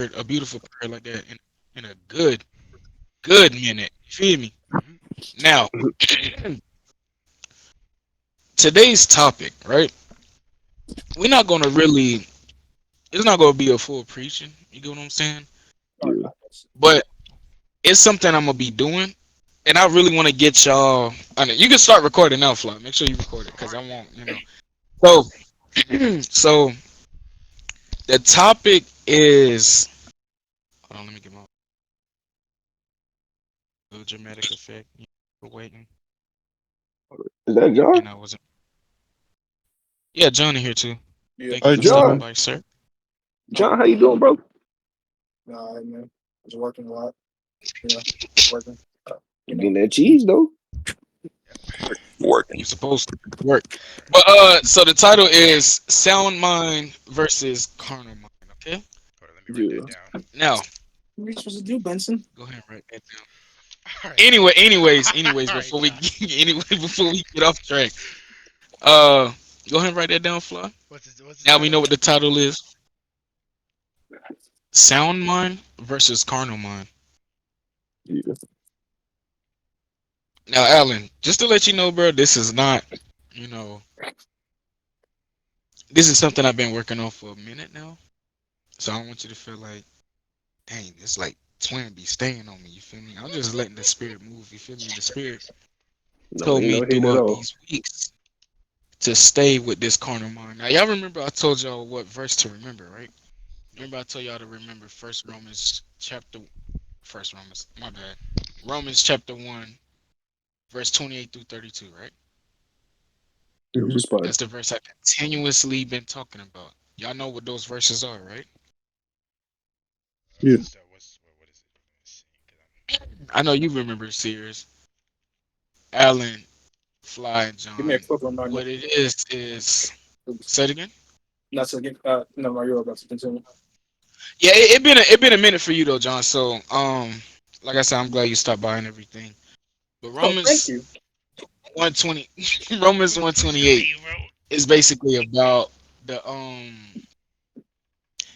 a beautiful prayer like that in a good minute. You feel me? Hmm. Now, today's topic, right? We're not gonna really. It's not gonna be a full preaching. You get what I'm saying? Yeah. But it's something I'm gonna be doing, and I really want to get y'all. I know, you can start recording now, Fly. Make sure you record it, cause I want So, so the topic is. Hold on, let me get my little dramatic effect. We're waiting, Is that John? and I wasn't. Yeah, Johnny here too. Yeah. Thank you Hey, for stopping John. John. by, sir. John, how you doing, bro? Nah, man. I was working a lot. You know, working. You getting that cheese though? You Working. supposed to work, but so the title is "Sound Mind versus Carnal Mind." Okay. Hold on, let me write that Yeah. down. Now, What are you supposed to do, Benson? go ahead and write that down. All right. Anyways, All right, before we John. before we get off track, uh, go ahead and write that down, Fly. What's the Now we title? know what the title is: Sound Mind versus Carnal Mind. Yeah. Now, Alan, just to let you know, bro, this is not, you know, this is something I've been working on for a minute now. So I don't want you to feel like, dang, it's like twin be staying on me. You feel me? I'm just letting the spirit move. You feel me? The spirit No, told ain't me no hate at throughout all. these weeks to stay with this carnal mind. Now, y'all remember I told y'all what verse to remember, right? Nope. Remember I told y'all to remember First Romans, my bad. Romans chapter 1, verse 28 through 32, right? Yeah, Hmm. which part? That's the verse I continuously been talking about. Y'all know what those verses are, right? Yeah. So what is it? Let's see. 'Cause I know you remember Sears, Allen, Fly, and give me a John. quick reminder. What it is say it again. Not to get no, Mario about to continue. Yeah, it been a minute for you though, John. So like I said, I'm glad you stopped by and everything. But Oh, thank Romans you. 120 Romans 128 Hey, bro. is basically about the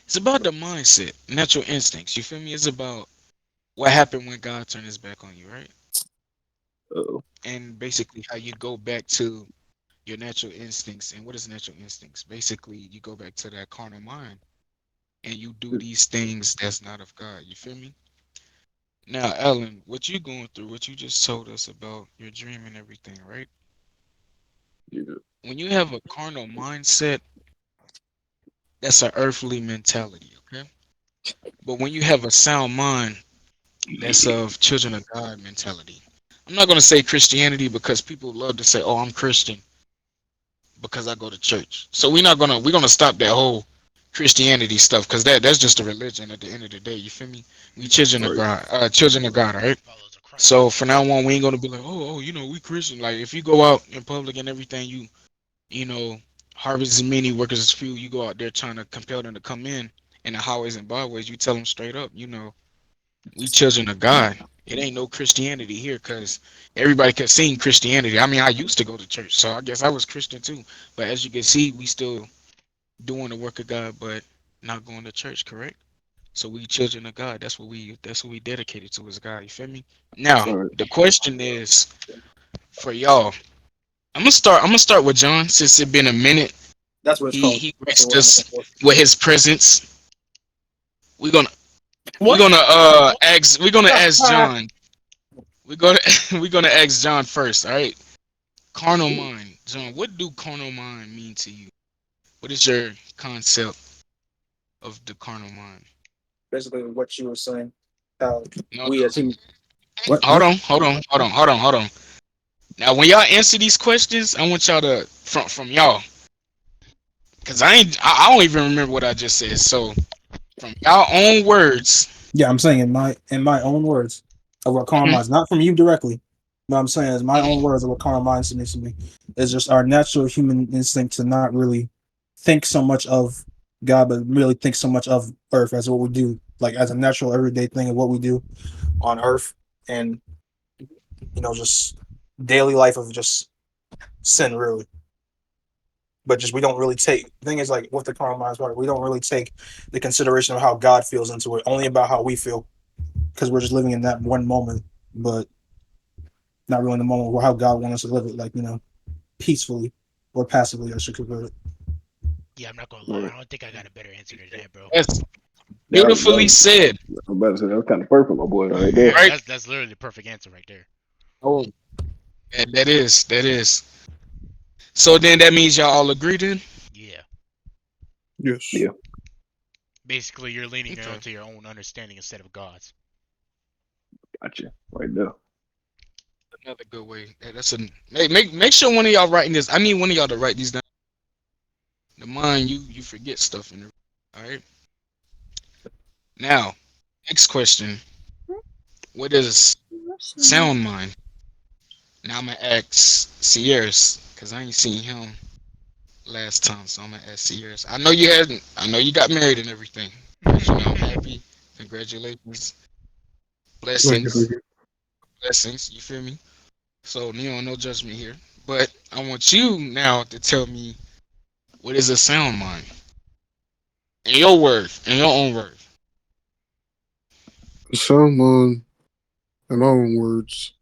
it's about the mindset, natural instincts. You feel me? It's about what happened when God turned his back on you, right? Oh, And basically how you go back to your natural instincts. And what is natural instincts? Basically, you go back to that carnal mind and you do these things that's not of God. You feel me? Now, Ellen, what you going through, what you just told us about your dream and everything, right? yeah. When you have a carnal mindset, that's an earthly mentality, okay? But when you have a sound mind, that's of children of God mentality. I'm not gonna say Christianity because people love to say, "Oh, I'm Christian because I go to church." So we're gonna stop that whole Christianity stuff because that's just a religion at the end of the day. You feel me? We children of Right. God, children of God, all right? Follows of So Christ. for now on, we ain't gonna be like, we Christian. Like if you go out in public and everything, you know, harvest as many workers as few. You go out there trying to compel them to come in the highways and byways. You tell them straight up, we children of God. It ain't no Christianity here because everybody can sing Christianity. I mean, I used to go to church, so I guess I was Christian too. But as you can see, we still doing the work of God, but not going to church, correct? So we children of God. That's what we dedicated to as God. You feel me? Now All right. the question is for y'all. I'm gonna start with John since it been a minute. That's what it's called. He That's the graced word I'm looking us for. with his presence. We're gonna we're What? gonna ask John. We're gonna we're gonna ask John first. All right. Carnal mind, John. What do carnal mind mean to you? What is your concept of the carnal mind? Basically, what you were saying. How No, we as no. human. What? Hold What? on, hold on, hold on, hold on, hold on. Now, when y'all answer these questions, I want y'all to from y'all, cause I don't even remember what I just said. So, from y'all own words. Yeah, I'm saying in my own words of what karma Mhm, is, not from you directly, but I'm saying is my own mhm. words of what karma mindset needs to be. It's just our natural human instinct to not really think so much of God, but really think so much of Earth as what we do, like as a natural everyday thing of what we do on Earth, and just daily life of just sin, really. but just we don't really take. The thing is, like with the carnal mind's part, we don't really take the consideration of how God feels into it. Only about how we feel, because we're just living in that one moment, but not really in the moment where how God wants us to live it, like peacefully or passively, I should convert it. Yeah, I'm not gonna lie. Right. I don't think I got a better answer than that, bro. That's beautifully That said, I'm about to say that was kind of perfect, my boy, right there. right? That's literally the perfect answer right there. Oh, that is. So then that means y'all all agree then? Yeah. Yes. Yeah, Basically, you're leaning Okay. onto your own understanding instead of God's. gotcha. Right there. Another good way. That's a make sure one of y'all writing this. I need one of y'all to write these down. The mind you forget stuff in the all right. Now, next question. What is sound mind? Now I'm gonna ask Sierra's because I ain't seen him last time, so I'm gonna ask Sierra's. I know you hadn't. I know you got married and everything. As you know, I'm happy. Congratulations, Thank you. blessings, Thank you. blessings. You feel me? So no judgment here. But I want you now to tell me what is a sound mind in your words, in your own words. The sound mind, in my own words,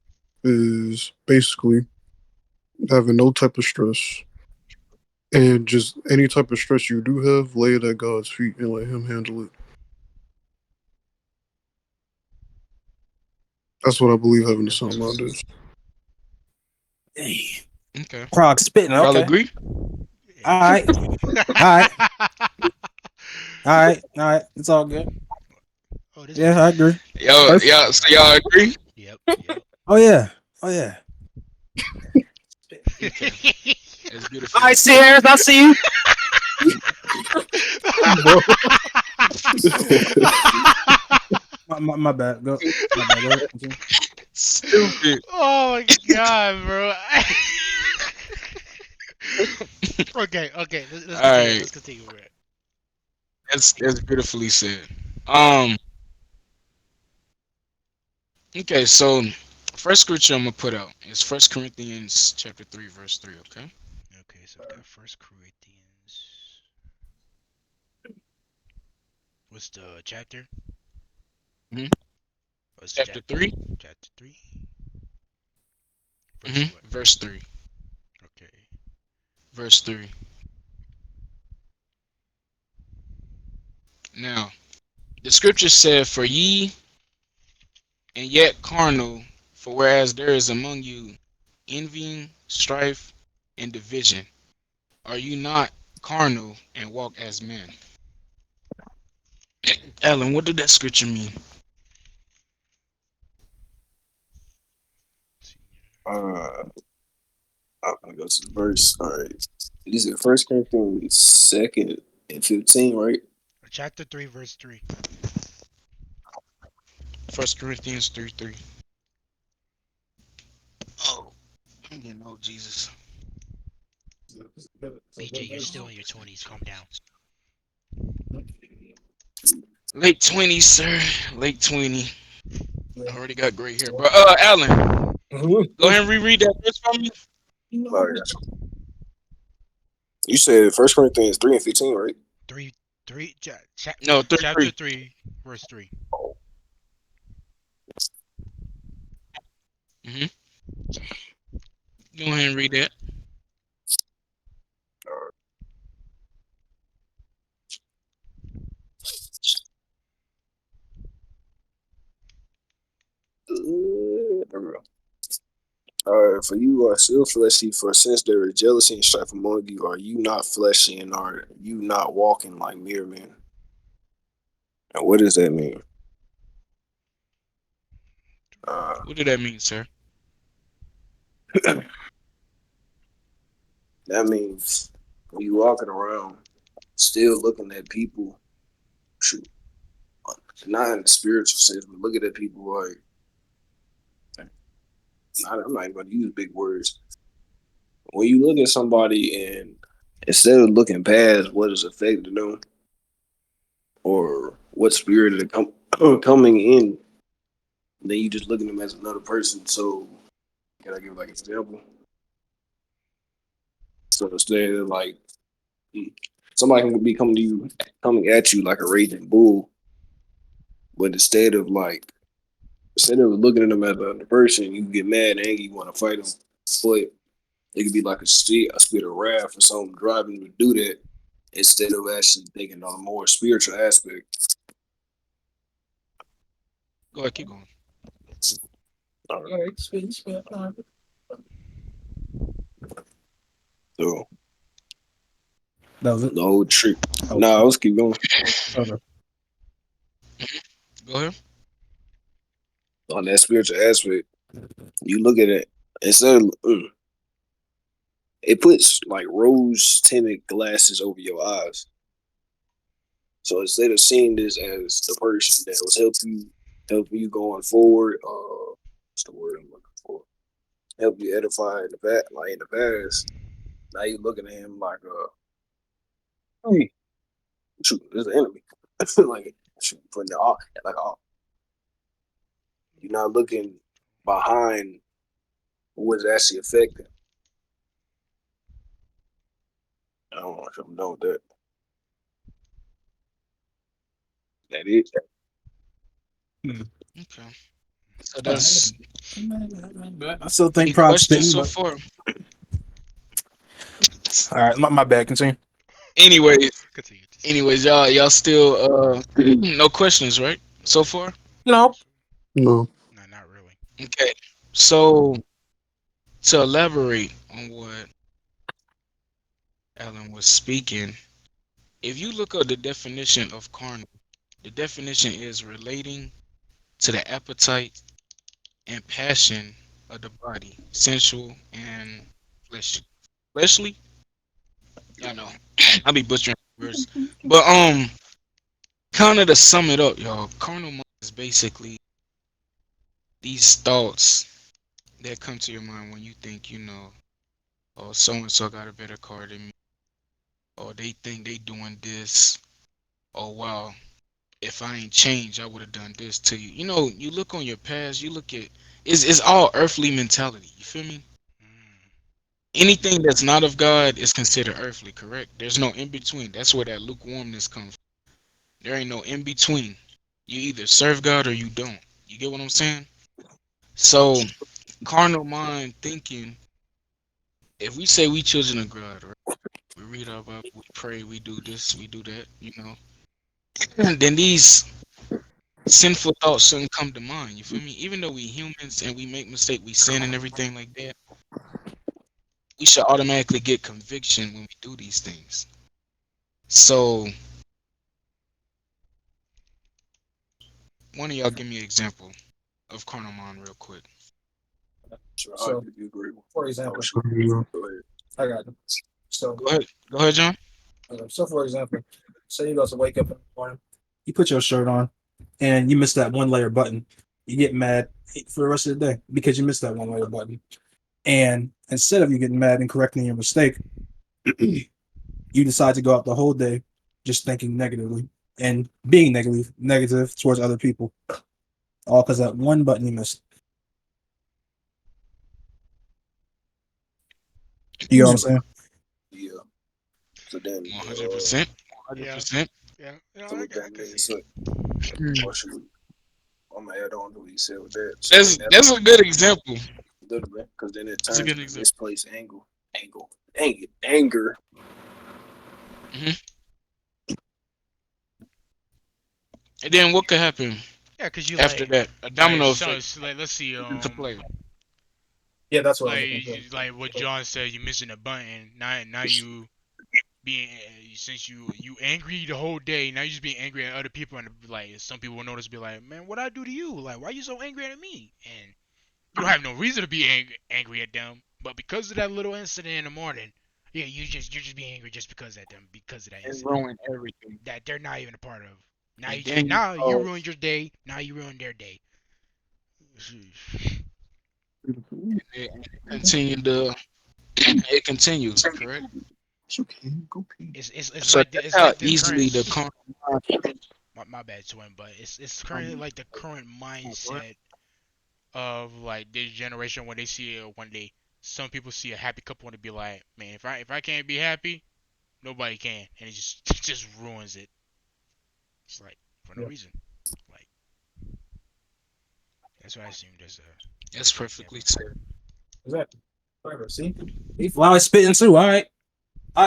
is basically having no type of stress. And just any type of stress you do have, lay it at God's feet and let Him handle it. That's what I believe having a That's sound beautiful. mind is. Hey, Okay. Krog spitting. Y'all Okay. agree? All right. All right. All right. All right. It's all good. Oh, this Yeah, is. I agree. Perfect. Y'all. So y'all agree? Yep. Yep. Oh yeah. Oh yeah. Okay. That's All beautifully right, said. Sierra, I see you. Bro, My bad. Go. My bad. Go ahead. Continue. Stupid. Oh my god, bro. Okay, okay. Let's All continue. right. Let's continue. Bro. That's beautifully said. Um. Okay. So, first scripture I'm gonna put out is First Corinthians chapter 3 verse 3. Okay. Okay, so we got First Corinthians. What's the chapter? hmm What's the Chapter chapter? 3. Chapter 3, verse what? Verse 3. Okay. Verse 3. Now, the scripture said, "For ye and yet carnal, for whereas there is among you envying, strife, and division, are you not carnal and walk as men?" Ellen, what did that scripture mean? Uh, I'm gonna go to the verse. All right. This is First Corinthians 2 and 15, right? Chapter 3, verse 3. First Corinthians 3:3. Oh, I'm getting old, Jesus. BJ, you're still in your 20s. Calm down. Late 20s, sir. Late 20. I already got gray hair, bro. Alan, go ahead and reread that verse for me. All right. You said First Corinthians 3 and 15, right? 3, 3, No, 3, chapter 3. 3, verse 3. Mm-hmm. Go ahead and read that. There we go. All right, for you are still fleshy, for since there is jealousy and strife among you, are you not fleshy and are you not walking like mere men? And what does that mean? Uh, What did that mean, sir? that means when you walking around still looking at people, shoot, not in the spiritual sense, but looking at people like, I'm not even going to use big words. When you look at somebody and instead of looking past what is affecting them or what spirit is coming in, then you just look at them as another person. So, can I give like an example? So instead of like Mm. Somebody can be coming at you like a raging bull, but instead of looking at them as a person, you get mad and angry, you want to fight them. But it could be like a spirit of wrath or something driving you to do that instead of actually thinking on a more spiritual aspect. Go ahead, keep going. All right. So That was it. the whole trick. Oh, Nah, let's keep going. okay. Go ahead. On that spiritual aspect, you look at it instead of it puts like rose tinted glasses over your eyes. So instead of seeing this as the person that was helping you going forward, what's the word I'm looking for? Help you edify in the back, like in the past. Now you looking at him like, hey, shoot, there's an enemy. Like, shoot, putting it off, like, oh, you're not looking behind what's actually affecting. I don't know if I'm done with that. That it. Okay. So All that's right. I still think any props questions spitting, so but far. all right, my bad. Continue. Anyways, Continue. y'all still no questions, right? So far? No. No. No, not really. Okay. So to elaborate on what Ellen was speaking, if you look up the definition of carnal, the definition is relating to the appetite and passion of the body, sensual and fleshly. Fleshly? I know. I'll be butchering words. But kind of to sum it up, y'all, carnal mind is basically these thoughts that come to your mind when you think, oh, so and so got a better car than me, or they think they doing this, or wow, if I ain't changed, I would have done this to you. You look on your past, you look at it's all earthly mentality. You feel me? Mm. Anything that's not of God is considered earthly, correct? There's no in between. That's where that lukewarmness comes from. There ain't no in between. You either serve God or you don't. You get what I'm saying? So carnal mind thinking, if we say we children of God, right? We read our Bible, we pray, we do this, we do that, then these sinful thoughts shouldn't come to mind. You feel me? Even though we humans and we make mistakes, we sin and everything like that, we should automatically get conviction when we do these things. So one of y'all give me an example of carnal mind real quick. So I'll So, give you a great one. for Oh, example, shoot. Yeah. Go ahead. I got it. So, Go ahead. Go ahead, John. for example, say you go to wake up in the morning, you put your shirt on, and you miss that one layer button. You get mad for the rest of the day because you missed that one layer button. And instead of you getting mad and correcting your mistake, you decide to go out the whole day just thinking negatively and being negative towards other people, all because that one button you missed. You know what I'm So saying? yeah. So then, 100%. Yeah, 100%. yeah, yeah. so with I that can being see it. said, or shoot, I'm gonna add on to what you said with that. So then That's a good example. literally, because then it That's a turns good into example. misplaced anger. Hmm. And then what could happen Yeah, cause you after like, that? A domino so effect it's like, let's see, to play. Yeah, that's what I was like, looking for. like what John said, you missing a button. Now you being since you angry the whole day. Now you just being angry at other people, and like some people will notice, be like, man, what I do to you? Like, why you so angry at me? And you don't have no reason to be angry at them, but because of that little incident in the morning, yeah, you're just being angry just because at them because of that And incident ruin everything. that they're not even a part of. And then you Now you call ruined your day. Now you ruined their day. and it continue to it continues, correct? It's okay. Go pee. So that's It's how like this current easily the carnal mind. my bad twin, but it's currently um, like the current mindset of like this generation when they some people see a happy couple and they be like, man, if I can't be happy, nobody can, and it just just ruins it. It's like for no Yeah. reason. Like that's what I assumed as a That's example. perfectly said. Exactly. Whatever. See, he fly spitting too. All right,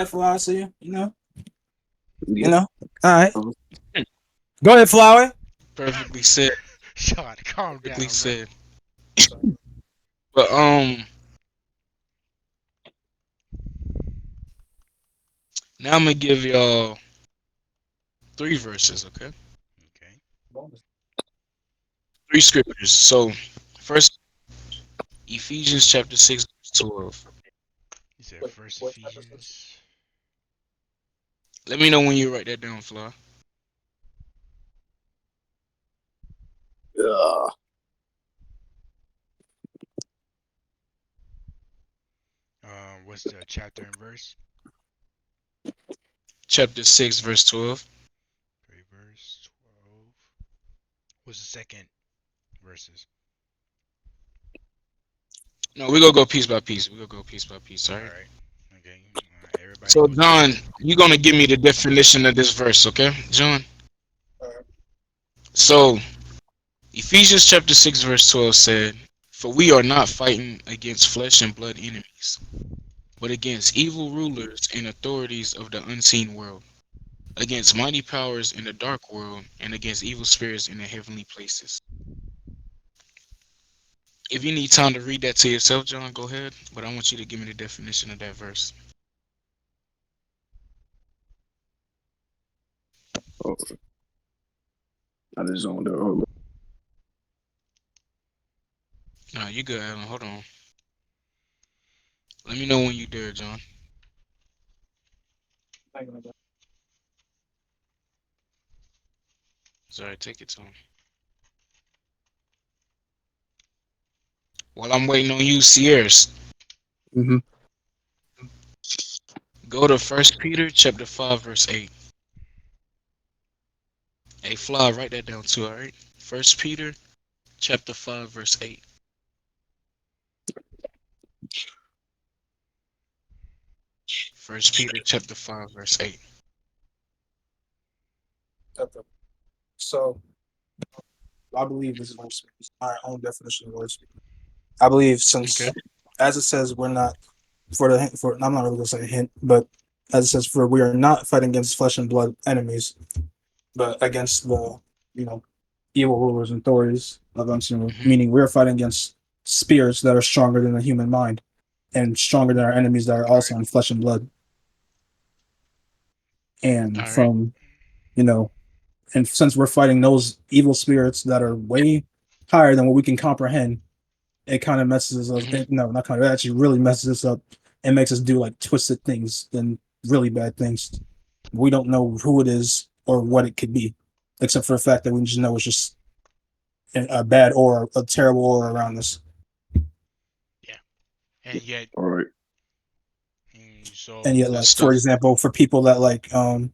Flower. See you. You Yep. know. All right. Um, Go ahead, Flower. Perfectly said. Sean, calm Perfectly down, bro. said. But now I'm gonna give y'all three verses, okay? Okay. Three scriptures. So first, Ephesians chapter 6, verse 12. He said First Ephesians. Let me know when you write that down, Fly. yeah. What's the chapter and verse? Chapter 6, verse 12. Okay, verse 12. What's the second verses? No, we're gonna go piece by piece. We're gonna go piece by piece, all All right? right. Okay. Everybody So, go to John, you're gonna give me the definition of this verse, okay? John? So, Ephesians chapter 6, verse 12 said, "For we are not fighting against flesh and blood enemies, but against evil rulers and authorities of the unseen world, against mighty powers in the dark world, and against evil spirits in the heavenly places." If you need time to read that to yourself, John, go ahead. But I want you to give me the definition of that verse. Oh, I just zoned out. Hold No, you good, Alan. Hold on. Let me know when you dare, John. Sorry, take your time. While I'm waiting on you, Sierras, Mm-hmm. go to First Peter chapter 5, verse 8. Hey, Fly, write that down too, all right? First Peter chapter 5, verse 8. First Peter chapter 5, verse 8. Okay. So I believe this is my own definition of words. I believe since, Okay. as it says, we're not for. I'm not really gonna say a hint, but as it says, for we are not fighting against flesh and blood enemies, but against the you know evil rulers and authorities of unseen world. Mm-hmm. Meaning we're fighting against spirits that are stronger than the human mind and stronger than our enemies that are All right. also in flesh and blood. And All right. from you know, and since we're fighting those evil spirits that are way higher than what we can comprehend, it kind of messes us. Mm-hmm. No, not kind of. It actually really messes us up and makes us do like twisted things and really bad things. We don't know who it is or what it could be, except for the fact that we just know it's just a bad aura, a terrible aura around us. Yeah. And yet, All right. And so yet, Good like for stuff. example, for people that like okay,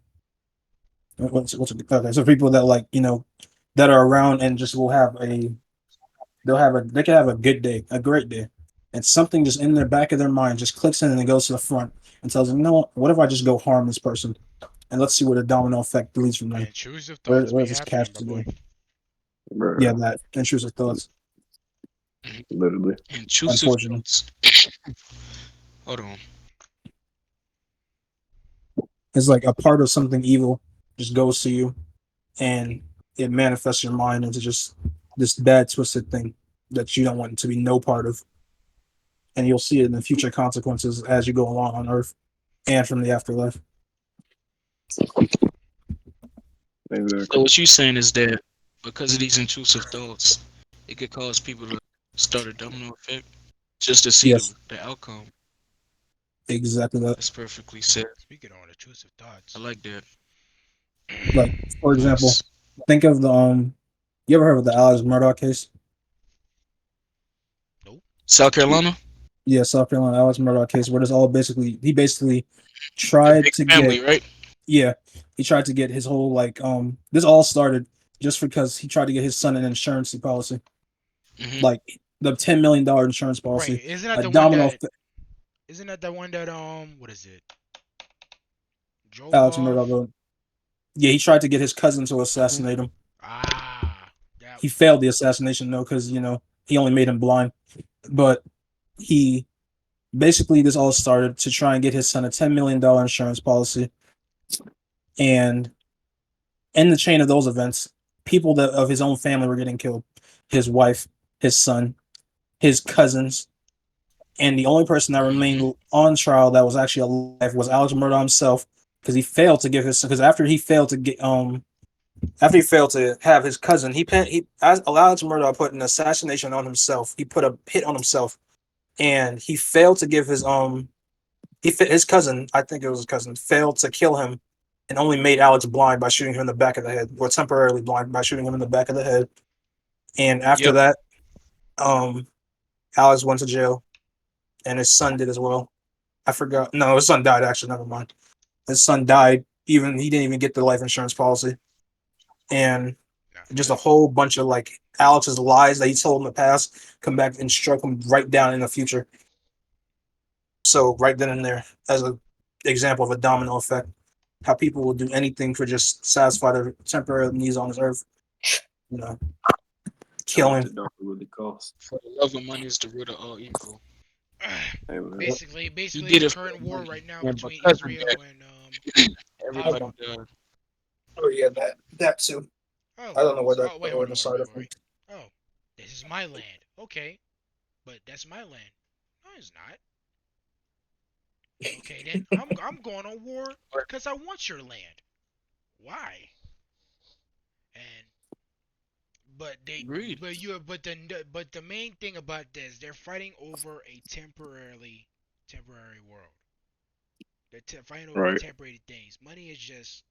so people that like that are around and just will have a they can have a good day, a great day, and something just in their back of their mind just clicks in and it goes to the front and tells them, you know what if I just go harm this person and let's see where the domino effect leads from there. intrusive thoughts Where be does this catch happening, my to boy. go? Yeah, Bruh. that intrusive thoughts, Mhm. Literally. Intrusive unfortunately, thoughts. Hold on. it's like a part of something evil just goes to you and it manifests your mind into just this bad twisted thing that you don't want to be no part of, and you'll see it in the future consequences as you go along on Earth and from the afterlife. So Exactly. what you saying is that because of these intrusive thoughts, it could cause people to start a domino effect just to see Yes, the outcome. exactly that. That's perfectly said. Speaking on intrusive I thoughts. like that. Like for example, Nice. think of the you ever heard of the Alex Murdoch case? Nope. South Carolina, Yeah, South Carolina Alex Murdoch case, where this all basically he basically the tried big to family, get right? yeah he tried to get his whole like this all started just because he tried to get his son an insurance policy, Hmm. like the $10 million insurance Right. policy, Isn't that a the one domino that? Isn't that the one that? What is it? Drove Alex off. Murdaugh. Yeah, he tried to get his cousin to assassinate him. Ah, that. He failed the assassination though, because he only made him blind. But he basically this all started to try and get his son a $10 million insurance policy. And in the chain of those events, people that of his own family were getting killed. His wife, his son, his cousins, and the only person that Mm-hmm. remained on trial that was actually alive was Alex Murdaugh himself, because he failed to give his because after he failed to have his cousin, he as Alex Murdaugh put an assassination on himself. He put a hit on himself, and he failed to give his cousin, I think it was his cousin, failed to kill him, and only made Alex blind by shooting him in the back of the head, or temporarily blind by shooting him in the back of the head. And after Yep. that, um, Alex went to jail, and his son did as well. I forgot. No, his son died. Actually, never mind. His son died. Even he didn't even get the life insurance policy, and Nah, just a whole bunch of like Alex's lies that he told in the past come back and struck him right down in the future. So right then and there, as an example of a domino effect, how people will do anything for just satisfy their temporary needs on this earth. You know, How kill much him. it don't really cost? For the love of money is the root of all evil. Hey man. He basically did the it for current the war money, right now and between because of that, Israel and everybody Oh, Iran. died. oh yeah, that too. Oh, I don't know where that oh wait, where hold the on, wait, side wait, of wait, from. wait. Oh, this is my land. Okay, but that's my land. No, it's not. Okay, then I'm going on war But because I want your land. Why? And but they agreed. but the main thing about this, they're fighting over a temporary world. They're fighting over Right. temporary things. Money is just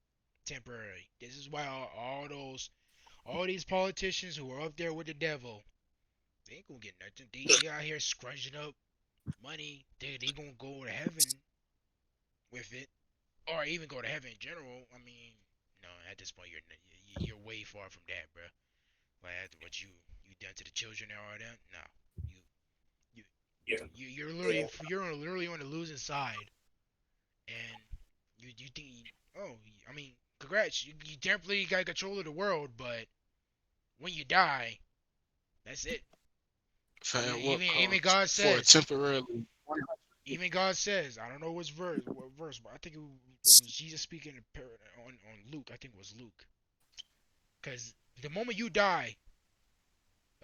temporary. This is why all these politicians who are up there with the devil, they ain't gonna get nothing. They out here scrunching up money. They gonna go to heaven with it, or even go to heaven in general. I mean, no, at this point you're way far from that, bro. Like after what you done to the children and all that, no, you you Yeah. you're literally on the losing side, and you think, oh, I mean, congrats, you definitely got control of the world, but when you die, that's it. For Even at what even even cost? God For a says, temporarily. even God says, I don't know what verse, but I think it was Jesus speaking on Luke. I think it was Luke, because the moment you die,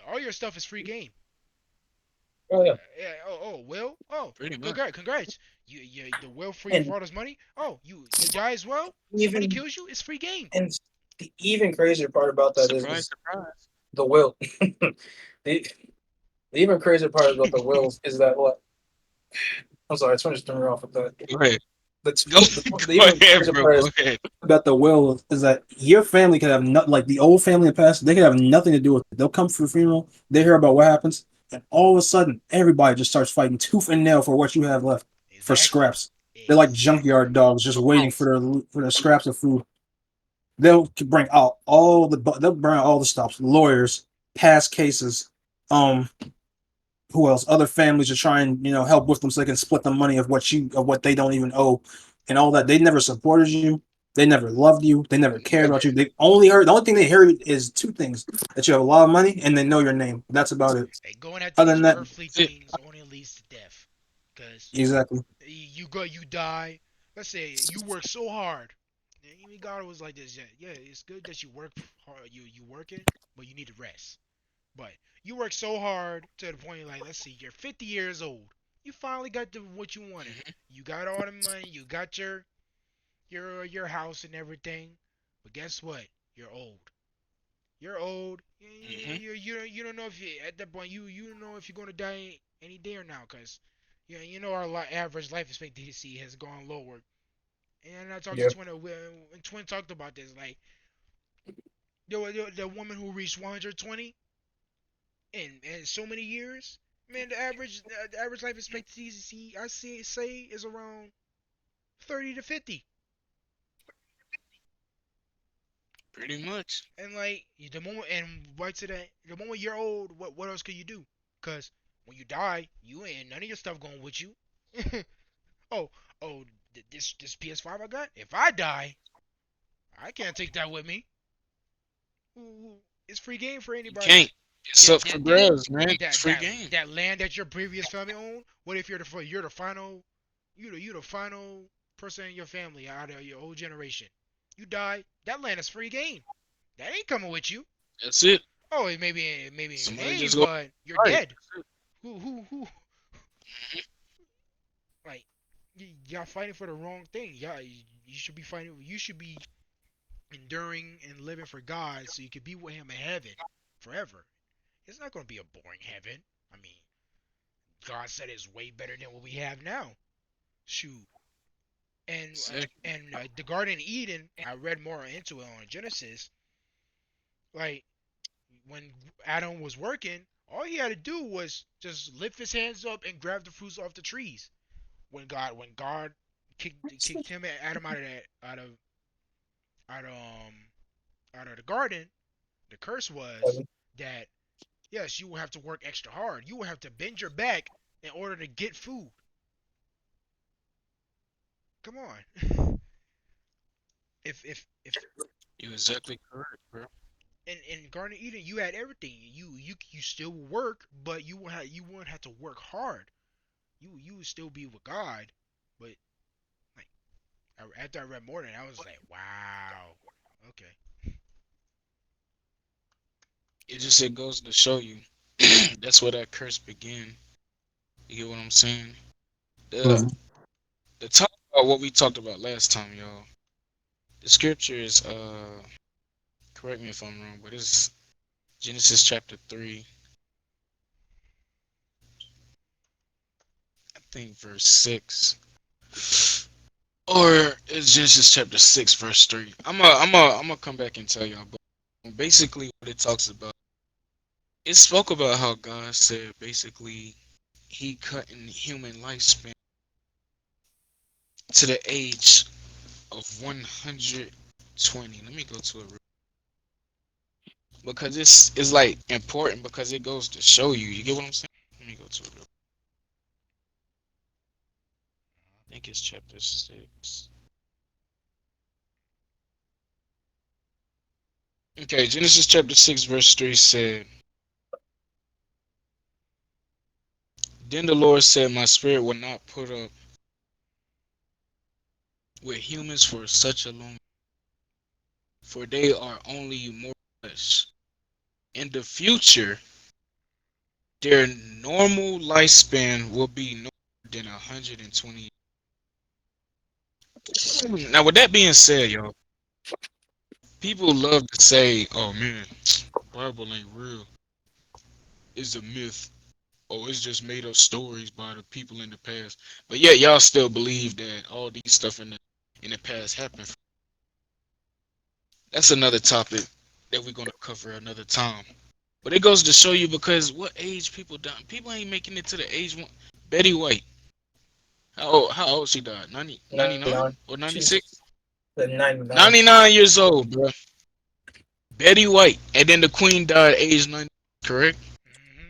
all your stuff is free game. Oh yeah. Yeah. Oh. Will. Oh. Pretty much. Congrats. The will for your And father's money. Oh. You die as well. Somebody even kills you. It's free game. and the even crazier part about that Surprise, is surprise. the will. the, the even crazier part about the wills is that what I'm sorry, someone just turned me off with that. Go ahead. The, Go, the go even ahead, crazier bro. part Go is ahead. about the will is that your family could have not like the old family in the past. They could have nothing to do with it. They'll come for the funeral. They hear about what happens, and all of a sudden, everybody just starts fighting tooth and nail for what you have left for Exactly. scraps. They're like junkyard Exactly. dogs, just waiting for their scraps of food. They'll bring out they'll bring out all the stops, lawyers, past cases, um, who else? Other families to try and help with them so they can split the money of what they don't even owe, and all that. They never supported you. They never loved you. They never cared about Never. you. They only heard the only thing they heard is two things: that you have a lot of money and they know your name. That's about it. Hey, going after Other these than that, earthly That's it. things only leads to death. Cause exactly. you die. Let's say you work so hard. And even God was like this. Yeah, yeah. It's good that you work hard. You working, but you need to rest. But you work so hard to the point like, let's see, you're 50 years old. You finally got what you wanted. Mm-hmm. You got all the money. You got your house and everything. But guess what? You're old. You're old. Mm-hmm. You don't know if you at that point you don't know if you're gonna die any day or now, cause you know our average life expectancy has gone lower. And I talked to Yeah. Twin, and Twin talked about this. Like the woman who reached 120 in so many years. Man, the average life expectancy I see say is around 30 to 50. Pretty much. And like the moment and right to that, the moment you're old, what else could you do? Cause when you die, you ain't none of your stuff going with you. oh oh, this PS5 I got, if I die, I can't take that with me. It's free game for You anybody. can't. It's up for grabs, man. It's That free game. that land that your previous family owned. What if you're the final, you're the final person in your family out of your old generation? You die. That land is free game. That ain't coming with you. That's it. Oh, it maybe in your Somebody name, just go but you're right. dead. Who like y'all fighting for the wrong thing. You should be fighting. You should be enduring and living for God, so you could be with Him in heaven forever. It's not going to be a boring heaven. I mean, God said it's way better than what we have now. Shoot. Exactly. The Garden of Eden, I read more into it on Genesis. Like when Adam was working, all he had to do was just lift his hands up and grab the fruits off the trees. When God kicked him and Adam out of out of the garden, the curse was that yes, you will have to work extra hard. You will have to bend your back in order to get food. Come on. If You're exactly correct, bro. in Garden of Eden you had everything. You still work, but you won't have to work hard. You would still be with God, but like after I read more than that, I was like, wow, okay, It goes to show you that's where that curse began. You get what I'm saying? The Right. the talk about what we talked about last time, y'all. The scripture is correct me if I'm wrong, but it's Genesis chapter 3, I think verse 6. Or it's Genesis chapter 6, verse 3. I'm gonna come back and tell y'all, but basically what it talks about, it spoke about how God said basically he cut in human lifespan to the age of 120. Let me go to it because it's like important because it goes to show you. You get what I'm saying? Let me go to it I think it's chapter 6. Okay, Genesis chapter 6, verse 3 said, then the Lord said, my spirit will not put up with humans for such a long, for they are only mortal flesh. In the future, their normal lifespan will be no more than 120. Now, with that being said, y'all, people love to say, "Oh man, Bible ain't real. It's a myth. Oh, it's just made up stories by the people in the past." But yet, y'all still believe that all these stuff in the past happened. That's another topic that we're gonna cover another time. But it goes to show you because what age people die. People ain't making it to the age one. Betty White, how old she died? 90, 99 99. or She's 96? 99. 99 years old, bro. Betty White. And then the Queen died at age 90, correct? hmm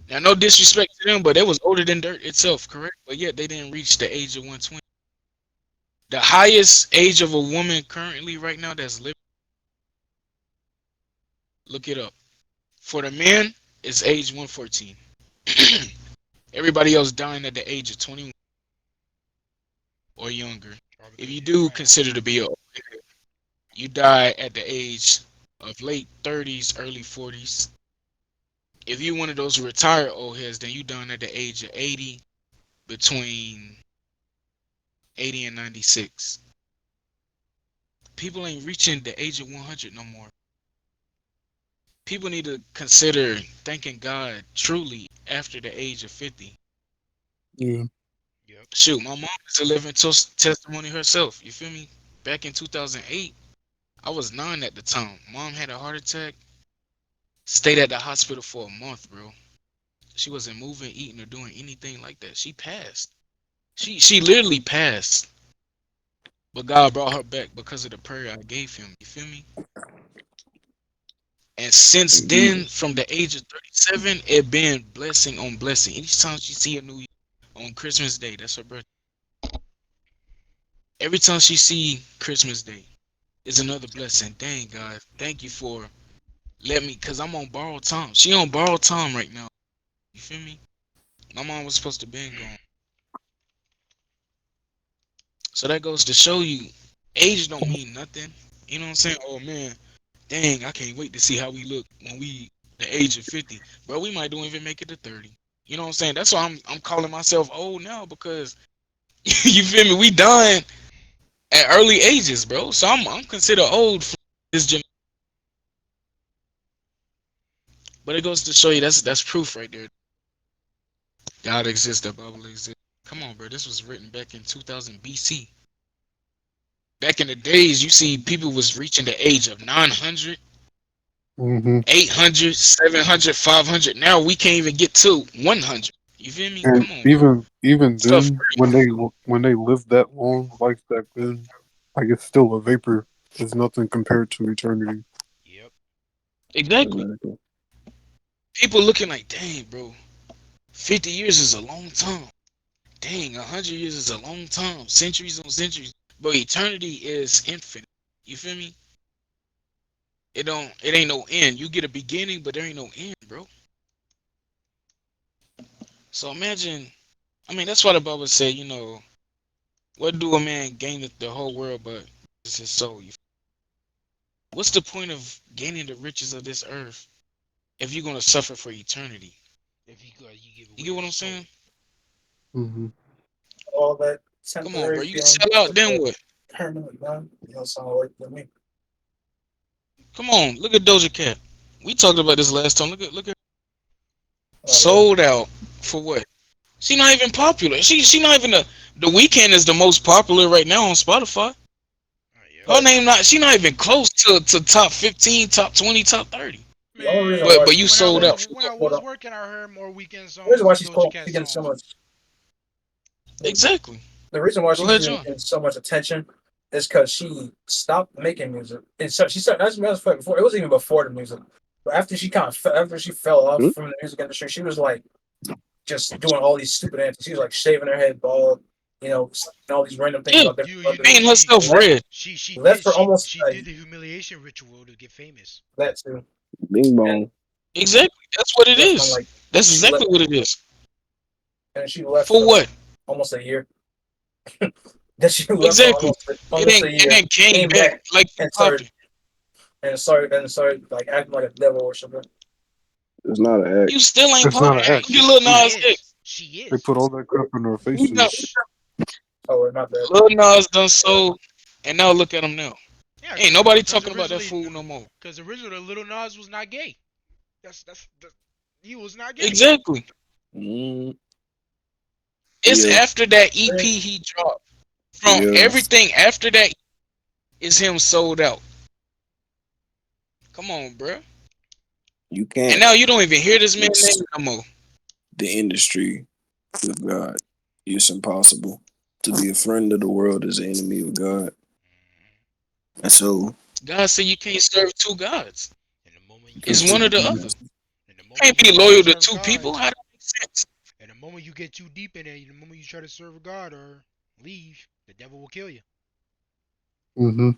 Now, no disrespect to them, but they was older than dirt itself, correct? But yet they didn't reach the age of 120. The highest age of a woman currently right now that's living, look it up. For the men, it's age 114. Everybody else dying at the age of 21 or younger. all If because you you're a do man. consider to be a, you die at the age of late 30s, early 40s. If you one of those retired old heads, then you done at the age of 80, between 80 and 96. People ain't reaching the age of 100 no more. People need to consider thanking God truly after the age of 50. Yeah. Yep. Shoot, my mom is a living testimony herself. You feel me? Back in 2008, I was 9 at the time. Mom had a heart attack, stayed at the hospital for a month, bro. She wasn't moving, eating, or doing anything like that. She passed. She literally passed. But God brought her back because of the prayer I gave him. You feel me? And since then, from the age of 37, it been blessing on blessing. Each time she see a new year on Christmas Day, that's her birthday. Every time she see Christmas Day, it's another blessing. Dang God, thank you for let me, cause I'm on borrowed time. She on borrowed time right now. You feel me? My mom was supposed to been gone. So that goes to show you, age don't mean nothing. You know what I'm saying? Oh man, dang, I can't wait to see how we look when we the age of 50. Bro, we might don't even make it to 30. You know what I'm saying? That's why I'm calling myself old now because you feel me? We done at early ages, bro. So I'm considered old for this generation. But it goes to show you that's proof right there. God exists, the Bible exists. Come on, bro. This was written back in 2000 BC. Back in the days, you see people was reaching the age of 900, Hmm. 800, 700, 500. Now we can't even get to 100. You feel me? And Come on, bro. even Stuff then, crazy. when they lived that long, life back then, like it's still a vapor. It's nothing compared to eternity. Yep. Exactly. Exactly. People looking like, dang, bro, 50 years is a long time. Dang, 100 years is a long time. Centuries on centuries. But eternity is infinite. You feel me? It ain't no end. You get a beginning, but there ain't no end, bro. So imagine, I mean, that's why the Bible say, what do a man gain the whole world but it's his soul? What's the point of gaining the riches of this earth if you're gonna suffer for eternity? If you go, you give You away get your what I'm soul. saying? Hmm. All that Come on, temporary bro. You feeling sell for out, then the what? permanent one. You know, sound like to me. Come on, look at Doja Cat. We talked about this last time. Look at Really. sold out for what? She not even popular. She not even the weekend is the most popular right now on Spotify. Yep. Her But name not she not even close to top 15, top 20, top 30. the only reason Man, why But you she's when I sold getting, out was for when what? I hold was on, working, I heard more weekend the reason songs why than she's Doja called, Cat she's getting so songs. much, Exactly. the reason why Go she's ahead, getting John. so much attention is because she stopped making music. And so she started, as a matter of fact, before it was even before the music. But after she kind of after she fell off Hmm? from the music industry, she was like just doing all these stupid antics. She was like shaving her head bald, saying all these random things Yeah, about different You know celebrities. painting she herself Left red. left for almost she did the humiliation ritual to get famous. that too, Bing and bong. Exactly. That's what it left on is. like That's she exactly left what it is. and she left For for like what? almost a year. Then she left for Exactly. It almost ain't a and year, then came came back back like you and popping. started like acting like a devil or something. It's not an act. You still ain't It's popping. not an Hey, act. Look at It's Lil she true. Nas is. X. She They is. put all that crap in our He done, faces. Oh, not bad. Lil Nas done sold, and now look at him now. Yeah, Ain't cause nobody cause talking about that originally, fool no more. cause originally Little Nas was not gay. That's he was not gay. Exactly. Mm, It's yeah, after that EP he dropped. From yeah. everything after that is him sold out. Come on, bruh. You And can't now you don't even hear this man name mix no more. the industry with God. It's impossible. To be a friend of the world is an enemy of God. And so, God said you can't serve two gods. And the moment you you can't It's get one serve or too the two deep, other. masters. and the You can't moment you be try to loyal to serve two God, people. How that makes sense? and the moment you get too deep in it, the moment you try to serve God or leave, the devil will kill you. Hmm.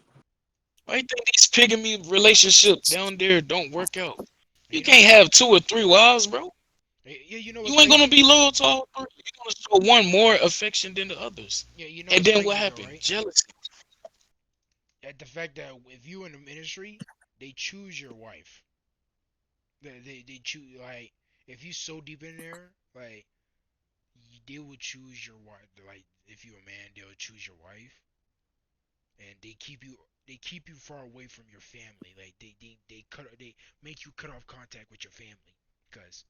Why you think these pygmy relationship down there don't work out? And You you know, can't have two or three wives, bro. yeah, you know what's You ain't gonna crazy? be loyal to all three. You're gonna show one more affection than the others. Yeah, you know And what's then what crazy though, happened? right? Jealousy. At the fact that if you in the ministry, they choose your wife. They choose like if you so deep in there, like they will choose your wife. Like if you're a man, they'll choose your wife, and they keep you far away from your family. Like they make you cut off contact with your family because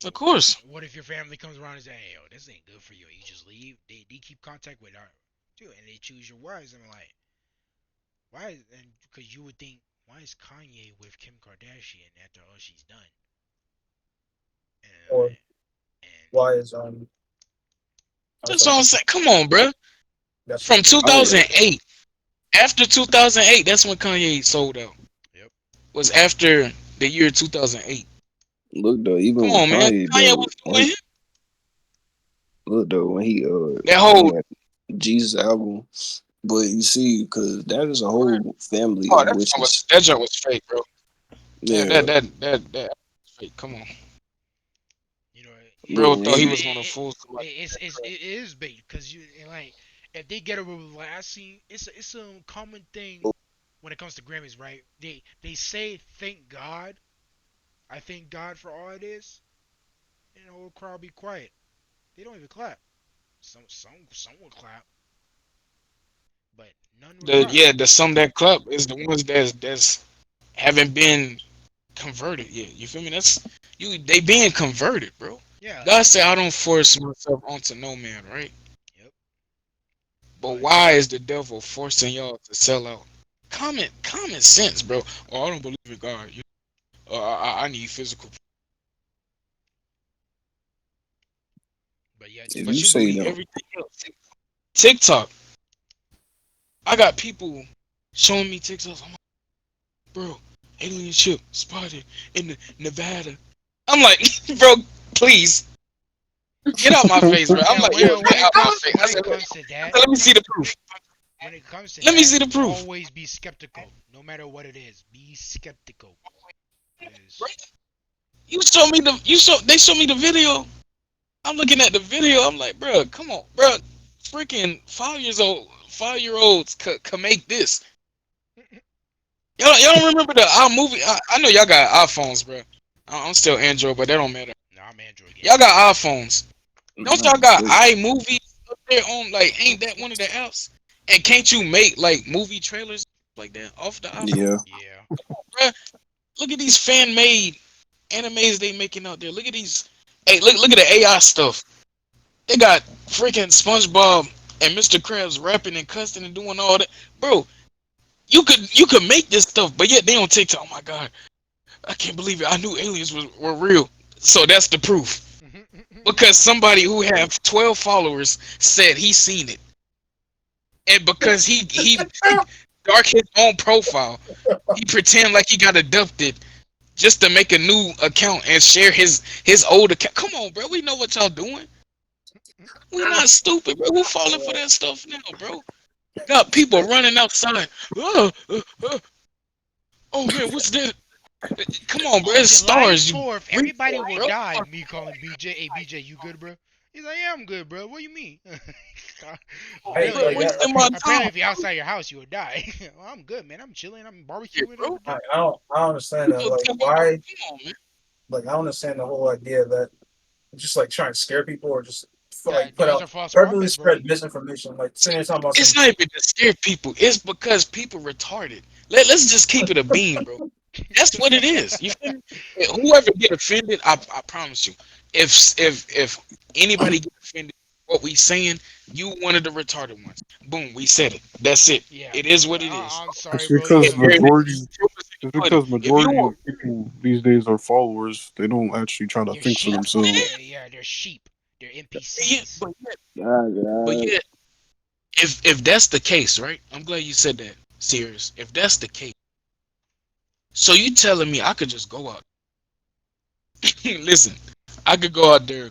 Of course. what if your family comes around and say, "Hey, yo, this ain't good for you," and you just leave? They keep contact with her too, and they choose your wives. I'm like, why? And because you would think, why is Kanye with Kim Kardashian after all she's done? Or And why is I was That's all talking I'm saying. Come on, bro. that's From what I don't know. 2008. After 2008, that's when Kanye sold out. yep, Was after the year 2008. Look though, even Come with on, man. Kanye Kanye though, was doing look though when he that when he whole had Jesus album. But you see, because that is a whole family Oh, of witches. that joint was fake, bro. Yeah, Yeah, that was fake. Come on, You know, but bro. it, Thought when he he, was gonna fool somebody. it is bait because you and, like if they get away with like I seen it's a common thing when it comes to Grammys, right? They say thank God, I thank God for all it is, and the whole crowd be quiet. They don't even clap. Some will clap, but none will clap. The some that club is the ones that's haven't been converted yet. You feel me? That's you. They being converted, bro. Yeah, God said, "I don't force myself onto no man," right? yep. But But why is the devil forcing y'all to sell out? Common sense, bro. Oh, I don't believe in God. I need physical. yeah, if you But you say believe no, everything else. TikTok. I got people showing me TikToks. I'm like, bro, alien ship spotted in the Nevada. I'm like, bro, please get out my face, bro. I'm yeah. like, yo, get out my face. When it comes to I that, said, let me see the proof. when it comes to Let me that, see the proof. always be skeptical, no matter what it is. Be skeptical, Bro, cause you show me the you show they show me the video. I'm looking at the video. I'm like, bro, come on, bro. Freaking 5 years old, 5 year olds could make this. Y'all don't remember the movie? I know y'all got iPhones, bro. I'm still Android, but that don't matter. no, I'm Android gang. Y'all got iPhones. Don't not y'all the got joke. iMovie up there on like? Ain't that one of the apps? And can't you make like movie trailers like that off the iPhone, Yeah, Yeah. bro? Look at these fan made animes they making out there. Look at these. Hey, look at the AI stuff. They got freaking SpongeBob and Mr. Krabs rapping and cussing and doing all that, bro. You could make this stuff, but yet they on TikTok. Oh my god, I can't believe it. I knew aliens were real. So that's the proof. Because somebody who have 12 followers said he seen it, and because he dark his own profile, he pretend like he got abducted just to make a new account and share his old account. Come on, bro. We know what y'all doing. We not stupid, bro. Who falling for that stuff now, bro? Got people running outside. Oh man, what's that? Come on, bro. On It's July stars. 4th, Read everybody for it, will bro. die. Me calling BJ, hey BJ, you good, bro? He's like, yeah, I'm good, bro. What do you mean? Hey, Bro, like apparently, that. wasting my apparently, time. if you're outside your house, you will die. Well, I'm good, man. I'm chilling. I'm Yeah, barbecuing bro. every day. I don't understand that. Yo, Like, come why? on, man. Like, I don't understand the whole idea that just like trying to scare people or just like That put those are out false purposely prophets, bro. spread misinformation. Like, sitting there talking about It's some. not even to scare people. It's because people retarded. Let's just keep it a beam, bro. That's what it is. You feel me? Whoever get offended, I promise you. If anybody get offended what we saying, you one of the retarded ones. Boom, we said it. That's it. Yeah, It is what it is. I'm It's sorry, bro. because If there's majority any truth it's put it. because If you majority want, of people these days are followers. They don't actually try to They're think for sheep. themselves. They're sheep. They're yeah, NPCs. God, but God. yet, if that's the case, right? I'm glad you said that. Serious. If that's the case, so you telling me I could just go out? Listen, I could go out there,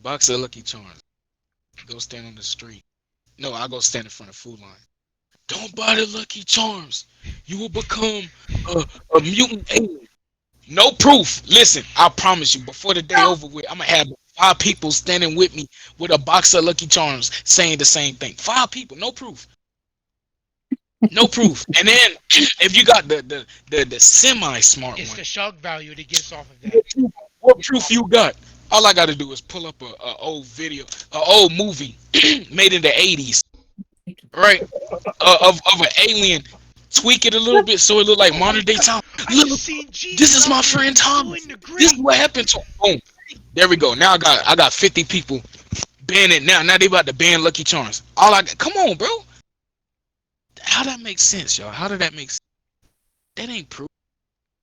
box of Lucky Charms, go stand on the street. No, I go stand in front of Food Line. Don't buy the Lucky Charms. You will become a, a mutant alien. No proof. Listen, I promise you, before the day over with, I'm gonna have 5 people standing with me with a box of Lucky Charms saying the same thing. 5 people, no proof. No proof. And then if you got the semi smart It's one, the shock value that gets off of that. what proof you got? All I gotta do is pull up a old video, a old movie made in the '80s, right? Of an alien, tweak it a little bit so it look like Oh my modern day god! time. I just Look, seen this Jesus is out my there friend Thomas. doing the This is great. what happened to him. Boom. There we go. Now I got 50 people ban it now. Now they about to ban Lucky Charms. All I got, come on, bro. How that make sense, y'all? How did that make sense? That ain't proof.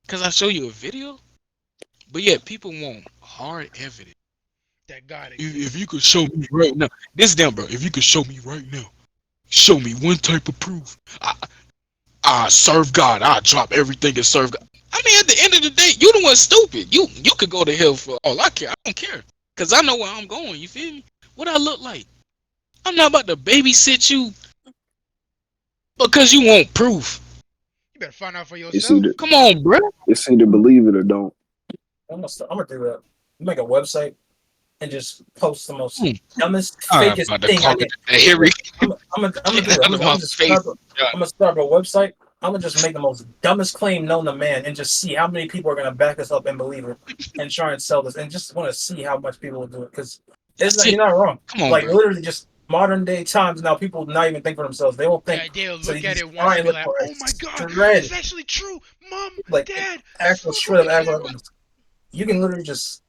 Cause I show you a video. But yeah, people want hard evidence. That God If exists. you could show me right now, this damn bro. If you could show me right now, show me one type of proof. I serve God. I drop everything and serve God. I mean, at the end of the day, you the one stupid. You could go to hell for all I care. I don't care, cause I know where I'm going. You feel me? What I look like? I'm not about to babysit you because you want proof. You better find out for It's yourself. either Come on, bro. it's either believe it or don't. I'm gonna do that. Make a website and just post the most Hmm. dumbest, I'm fakest about to thing I call can. it a Harry. Look, I'm gonna do Get that. out of I'm my gonna just face. God. I'm gonna start a website. I'm gonna just make the most dumbest claim known to man and just see how many people are gonna back us up and believe it and try and sell this and just want to see how much people will do it because it's That's not it. you're not wrong. Come on, Like bro. literally, just modern day times now, people not even think for themselves. They won't think. Yeah, they'll So they look at just it once try and and be look like, for a "Oh my God, it's shred, actually true, Mom, like Dad, this actual shred of motherfucker's here." evidence. You can literally just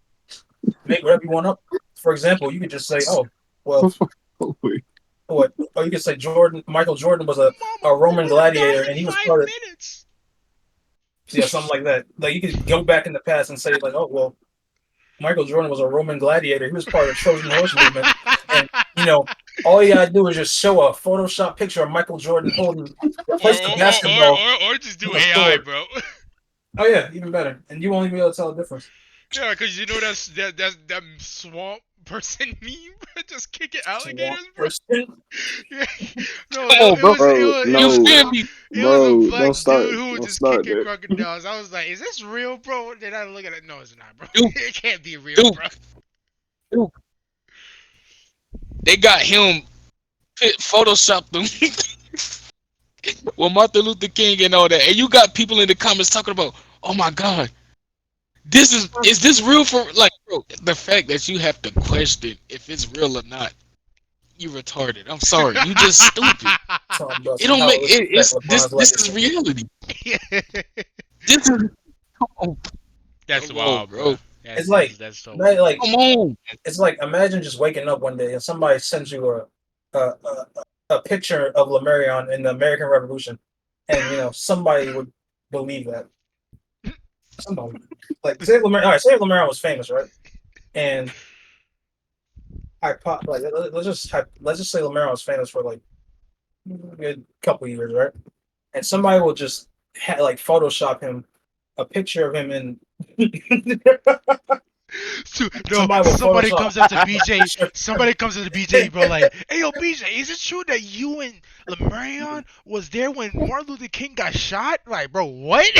make whatever you want up. For example, you could just say, "Oh, well, Oh, wait. what?" Or you could say Michael Jordan was a Mama, we're Roman gonna die gladiator, in and he was 5 part of minutes. yeah something like that. Like you could go back in the past and say like, "Oh, well, Michael Jordan was a Roman gladiator. He was part of the Trojan horse movement," and you know. All you gotta do is just show a Photoshop picture of Michael Jordan holding, or, place the or, or, or, basketball or, or just with do a AI, sword. bro. Oh yeah, even better. And you won't even be able to tell the difference. Yeah, because you know that swamp person meme, bro, just kicking Swamp alligators, bro. person. Yeah. No, Come on, it bro. was it Bro, was it You was no, feel it, me? it was a bro, black dude who was don't just start kicking that. crocodiles. I was like, is this real, bro? Then I look at it. No, it's not, bro. Duke, It can't be real, bro. Duke, Duke. They got him photoshopped them with Martin Luther King and all that. And you got people in the comments talking about, oh my God, is this real for like bro, the fact that you have to question if it's real or not, you retarded. I'm sorry. You just stupid. Talking about It some don't how make it would it, affect it's LeBron's this is legacy. reality. This is come on, That's come on, wild, bro. bro. That's It's that's like, that's so like wild. Come on. it's like imagine just waking up one day and somebody sends you a picture of Lemurion in the American Revolution, and somebody would believe that. Somebody like say Lemurion. All right, say Lemurion was famous, right? And I pop like let's just say Lemurion was famous for like a good couple years, right? And somebody will just like Photoshop him a picture of him in So, no, somebody will somebody Photoshop comes up to a BJ. picture of Somebody comes up to BJ, bro. Like, hey, yo, BJ, is it true that you and Lemarion was there when Martin Luther King got shot? Like, bro, what?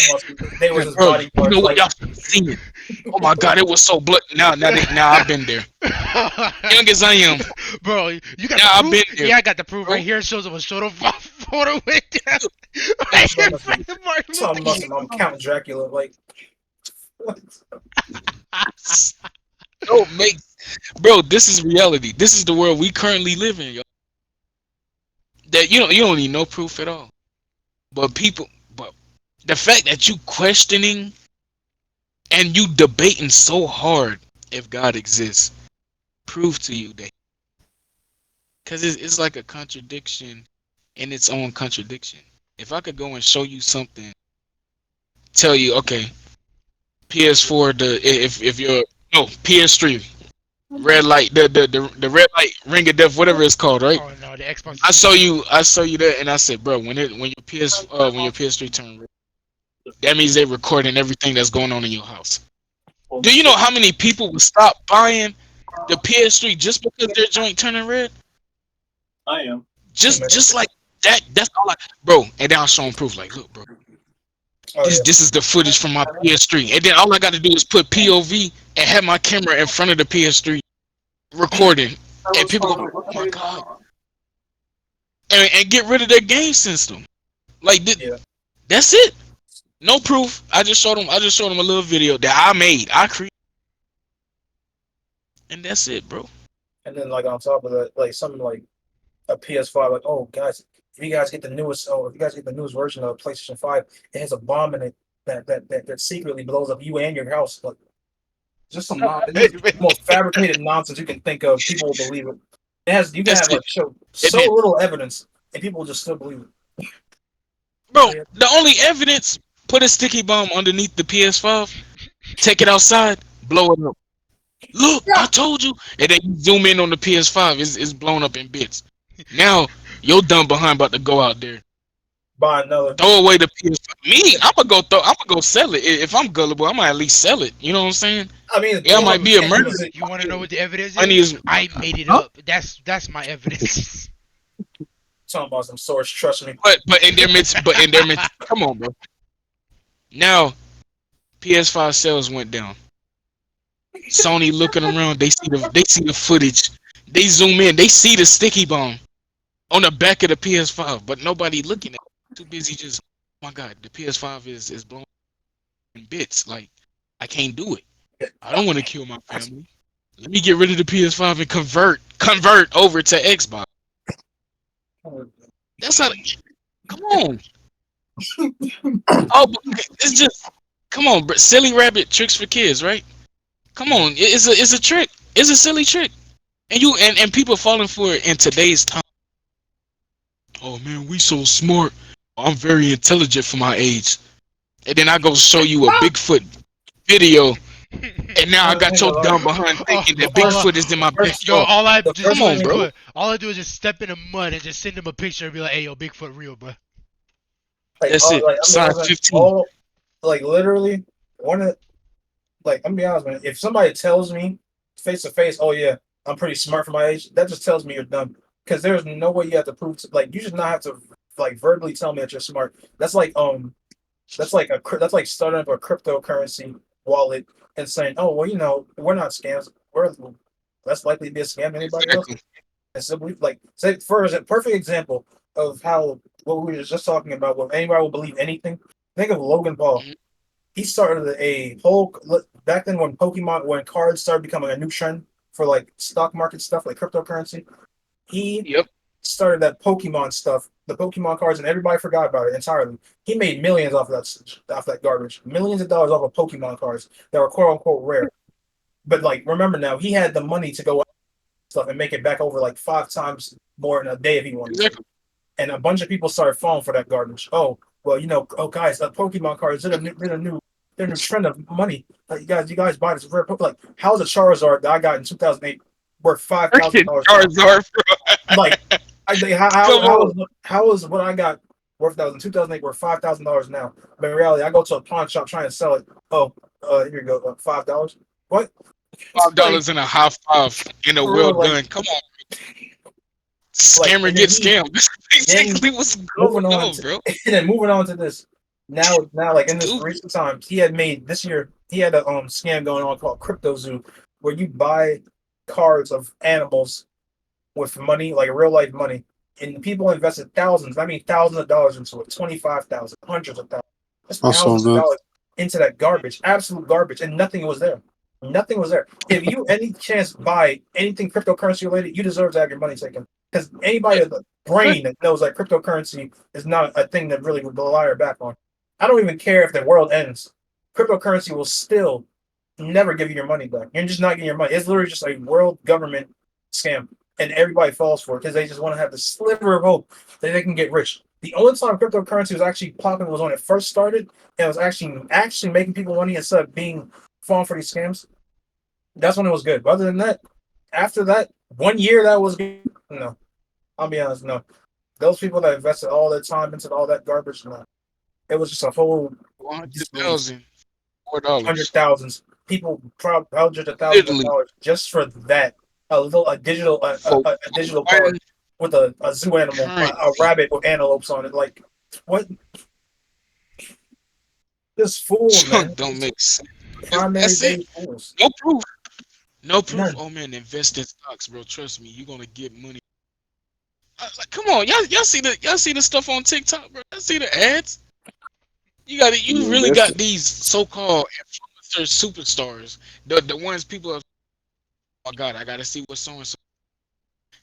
almost they was Yeah, his bro, you know bodyguards. what? Like Y'all should have seen it. Oh my God, it was so blood. Now I've been there. Young as I am, Bro, you got the now I've proof? been there, Yeah, I got the proof bro. right here. It shows up a photo with them I'm right here in talking front of Martin Luther about King. some Count Dracula. Like what? Don't make, bro. This is reality. This is the world we currently live in, yo. That you don't need no proof at all. But the fact that you questioning and you debating so hard if God exists, prove to you that because it's like a contradiction in its own contradiction. If I could go and show you something, tell you, okay, PS4, if you're no PS3, red light, the red light ring of death, whatever it's called, right? Oh no, the Xbox I saw you that, and I said, bro, when your PS3 turn red, that means they're recording everything that's going on in your house. Do you know how many people would stop buying the PS3 just because their joint turning red? I am. Just like that. That's all I, bro. And then I'll show them proof. Like, look, bro, Oh this yeah. this is the footage from my PS3. And then all I got to do is put POV and have my camera in front of the PS3 recording, and people go, oh my God, and get rid of their game system. Like, Yeah. that's it. No proof. I just showed them. A little video that I made. I created, and that's it, bro. And then like on top of that, like something like a PS5, like, oh guys, if you guys get the newest version of PlayStation 5, it has a bomb in it that secretly blows up you and your house. Like just just the most fabricated nonsense you can think of. People will believe it. You can That's have it. like show And so then, little evidence and people will just still believe it. bro, Oh yeah. the only evidence: put a sticky bomb underneath the PS5, take it outside, blow it up. Look, I told you. And then you zoom in on the PS5, it's blown up in bits. Now your dumb behind about to go out there buy another. Throw away the PS5. Me, I'm gonna go sell it. If I'm gullible, I'm gonna at least sell it. You know what I'm saying? I mean, Yeah, I throwing up might you be a can't do murderer. it. You want to know what the evidence Money is? is I made it Huh? up. That's my evidence. Talking about some source, trust me. but in their midst. Come on, bro. Now PS5 sales went down. Sony looking around. They see the footage. They zoom in. They see the sticky bomb on the back of the PS5, but nobody looking at it. Too busy just. Oh my God, the PS5 is blown in bits. Like I can't do it. I don't want to kill my family. Let me get rid of the PS5 and convert over to Xbox. That's how. Come on. Oh, it's just. Come on, bro. Silly rabbit tricks for kids, right? Come on, it's a trick. It's a silly trick, and people falling for it in today's time. Oh man, we so smart. I'm very intelligent for my age. And then I go show you a Bigfoot video, and now I Another got thing, your like, dumb behind Oh, thinking the that all first, Bigfoot is in the my first, no, backyard. the Come first on, thing, bro. all I do is just step in the mud and just send him a picture and be like, "Hey, yo, Bigfoot real, bro." That's it. like, I mean, Size honest, man, 15. all, like, literally, one of, like, I'm gonna be honest, man. If somebody tells me face to face, oh yeah, I'm pretty smart for my age, that just tells me you're dumb. Because there's no way you have to prove, like, you should not have to, like, verbally tell me that you're smart. That's like starting up a cryptocurrency wallet and saying, oh well, we're not scams. We're less likely to be a scam than anybody else. Exactly. And simply, like, say for a perfect example of how what we were just talking about, where anybody will believe anything. Think of Logan Paul. Mhm. He started a whole back then when cards started becoming a new trend for like stock market stuff like cryptocurrency. He Yep. started that Pokemon stuff, the Pokemon cards, and everybody forgot about it entirely. He made millions off that garbage, millions of dollars off of Pokemon cards that were quote unquote rare. But like, remember now, he had the money to go stuff and make it back over like 5 times more in a day if he wanted to. Exactly. And a bunch of people started falling for that garbage. Oh well, oh guys, Pokemon cards, they're a new trend of money. You guys buy this rare Pokemon. Like, how's a Charizard that I got in 2008 worth Freaking $5,000 now? Charizard, bro. Like, Come on. how is what I got worth that was in 2008 worth $5,000 now? But in reality, I go to a pawn shop trying to sell it. Oh, here you go, $5. What? It's like, $5 and a high five and a for well real, like, done. Come on. like, Scammer and then get scammed. That's then basically what's moving going on on, to, bro. and then moving on to this. Now, like in this Stupid. recent times, he had made this year. He had a scam going on called Crypto Zoo, where you buy cards of animals with money, like real life money, and people invested thousands. I mean, thousands of dollars into it. 25,000, hundreds of thousands. That's I saw thousands of that. dollars into that garbage, absolute garbage, and nothing was there. Nothing was there. If you any chance buy anything cryptocurrency related, you deserve to have your money taken. Because anybody with a brain that knows that cryptocurrency is not a thing that really would rely or back on. I don't even care if the world ends. Cryptocurrency will still never give you your money back. You're just not getting your money. It's literally just a world government scam. And everybody falls for it because they just want to have the sliver of hope that they can get rich. The only time cryptocurrency was actually popular was when it first started and it was actually making people money instead of being falling for these scams. That's when it was good. But other than that, after that, 1 year that was good. No, I'll be honest. No, those people that invested all their time into all that garbage, no, it was just a whole disbelief. 100,000 $4. Hundred thousands people, probably hundreds of thousands of Literally dollars just for that. A digital for a digital card one with a zoo animal, a currency. rabbit with antelopes on it. Like, what? Just fools, man. Don't Just make sense. primary That's it. day fools. No proof. No proof. None. Oh man, invest in stocks, bro. Trust me, you're gonna get money. Like, come on, y'all see the stuff on TikTok, bro. Y'all see the ads. You You really got invested. these so-called influencer superstars. The ones people are, oh my God, I gotta see what so and so.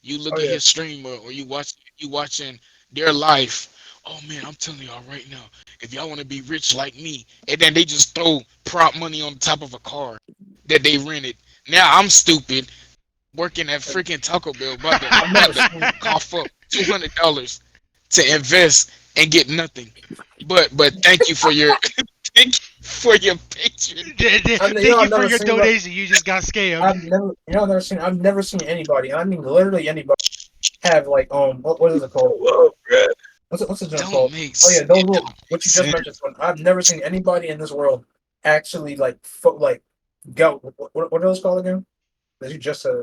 You Oh look at yeah. his stream or you watching their life. Oh man, I'm telling y'all right now, if y'all want to be rich like me, and then they just throw prop money on top of a car that they rented. Now I'm stupid working at freaking Taco Bell, about to I've never about to seen. cough up $200 to invest and get nothing. But thank you for your thank you for your patronage. Thank you I've for never your seen. Like, donation. You just got scammed. I've never seen anybody. I mean, literally anybody have like what is it called? Oh, bro. what's the junk Don't called? make Oh yeah, it those don't little make what you just sense. mentioned. I've never seen anybody in this world actually like go. What are those called again? That you just said.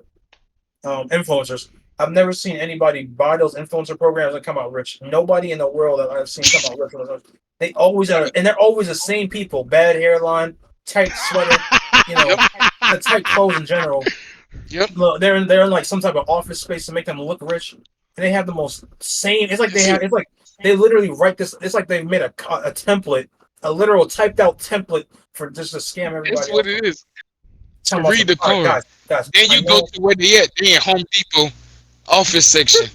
Influencers. I've never seen anybody buy those influencer programs and come out rich. Nobody in the world that I've seen come out rich. They always are, and they're always the same people. Bad hairline, tight sweater, you Yep, know, the tight clothes in general. yep. Look, they're in like some type of office space to make them look rich, and they have the most same. It's like they That's have. it. It's like they literally write this. It's like they made a template, a literal typed out template for just to scam That's everybody what else. it is. Talking To about read some. the All right, card. guys. Then I you go know. to where they at. They in Home Depot office section.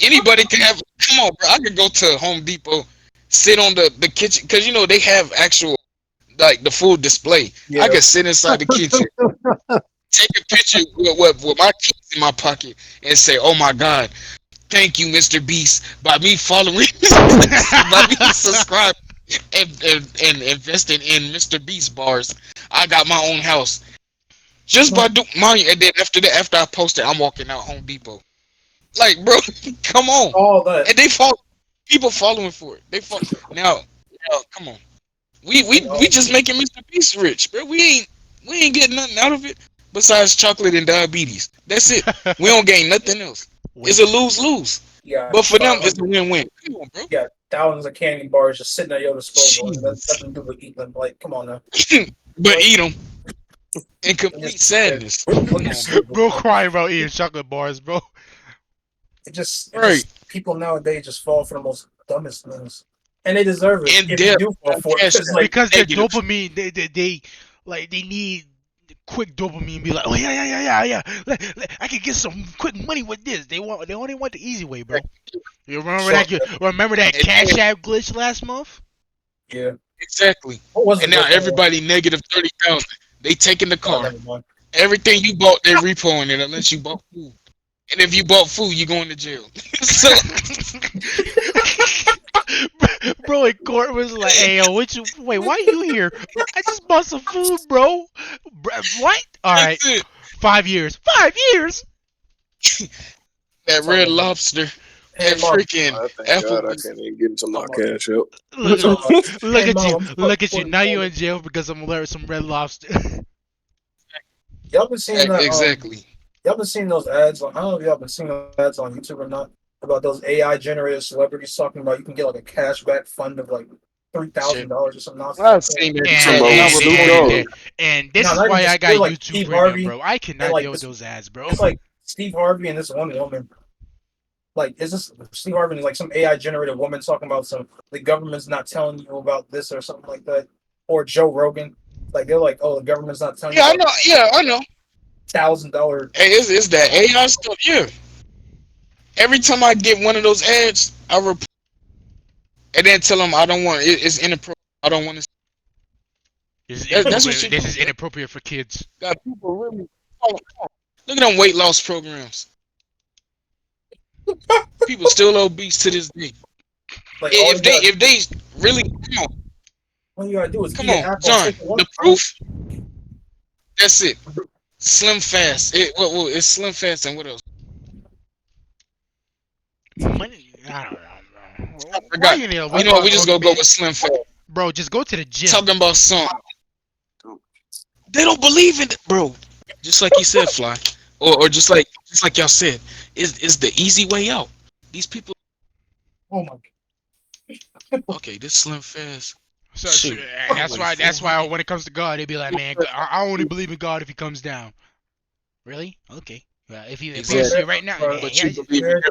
Anybody can have. Come on, bro. I could go to Home Depot, sit on the kitchen because they have actual like the full display. I Yeah. could sit inside the kitchen, take a picture with my keys in my pocket, and say, "Oh my God, thank you, Mr. Beast, by me following, by me subscribing and investing in Mr. Beast bars. I got my own house just by doing mine." And then after that, after I post it, I'm walking out Home Depot. Like, bro, come on. All that. And they follow people following for it. They follow now. Come on. We just making Mr. Beast rich, bro. We ain't getting nothing out of it besides chocolate and diabetes. That's it. We don't gain nothing else. It's a Wait. lose lose. You got But for them, it's a 500. win win. Come on, bro. You got thousands of candy bars just sitting at your disposal, and there's Jeez. nothing to do but eat them. Like, come on now. But But eat them in it complete just yeah, sadness. or Come you on, stupid. Bro Like, crying about eating chocolate bars, bro. it just right. people nowadays just fall for the most dumbest things, and they deserve it In if you depth do fall on for it. Cash Because App. like, Because their Negative. dopamine, they like they need quick dopamine. Be like, oh yeah. I can get some quick money with this. They only want the easy way, bro. You remember so that? Remember that And Cash then App glitch last month? yeah, exactly. what was the And now glitch anyway? everybody negative 30,000. They taking the Oh, car. never mind. Everything you bought, they repoing it unless you bought food. And if you bought food, you going to jail. So Bro, in court was like, "Hey, yo, wait, why you here? I just bought some food, bro. What? All right, that's it. 5 years. 5 years? That Talking Red about my Lobster, hey that mom, freaking I thank God I Applebee's. can't even get into my talking about cash up. Look, talking about look hey at you, mom, I'm look at you. supporting Now you Poland. in jail because I'm allergic to some Red Lobster. Y'all been seeing that Exactly. y'all been seeing those ads on I don't know if y'all been seeing those ads on YouTube or not about those AI generated celebrities talking about you can get like a cashback fund of like three Shit. thousand dollars or some nonsense I've like that. seen that You talking and chat, about and I with and Snoop reported it. Dogg? and No, this is not even why I just got they're like YouTube Steve Premium, Harvey bro. I and cannot like deal with this those ads, bro. it's like Steve Harvey and this one woman. Like is this Steve Harvey is like some AI generated woman talking about some the government's not telling you about this or something like that. Or Joe Rogan. Like they're like, oh the government's not telling you Yeah, I about know. Yeah, I know. $1,000 Hey, it's that AI stuff. Yeah. Every time I get one of those ads, I report and then tell them I don't want it. It's inappropriate. I don't want to. This is That's what inappropriate. you This do. is inappropriate for kids. Got people really. Oh, oh. Look at them weight loss programs. People still obese to this day. like all If you they got if they really all you gotta do is eat come an on, apple and John, take one the proof. That's it. Slim fast. It's slim fast and what else? Money, I don't I know. Why forgot. you need a You weight know what? We loss just gonna go program, with slim fast. bro? Just go to the gym. Talking about some. They don't believe in it, bro. Just like you said, Fly, or just like y'all said, is the easy way out. These people. oh my Okay, this slim fast. So, Shoot, I that's weigh why four hundred. when it comes to God, they be like, man, I only believe in God if He comes down. Really? Okay. If He appears to Exactly. you right now, bro. But you yeah, believe in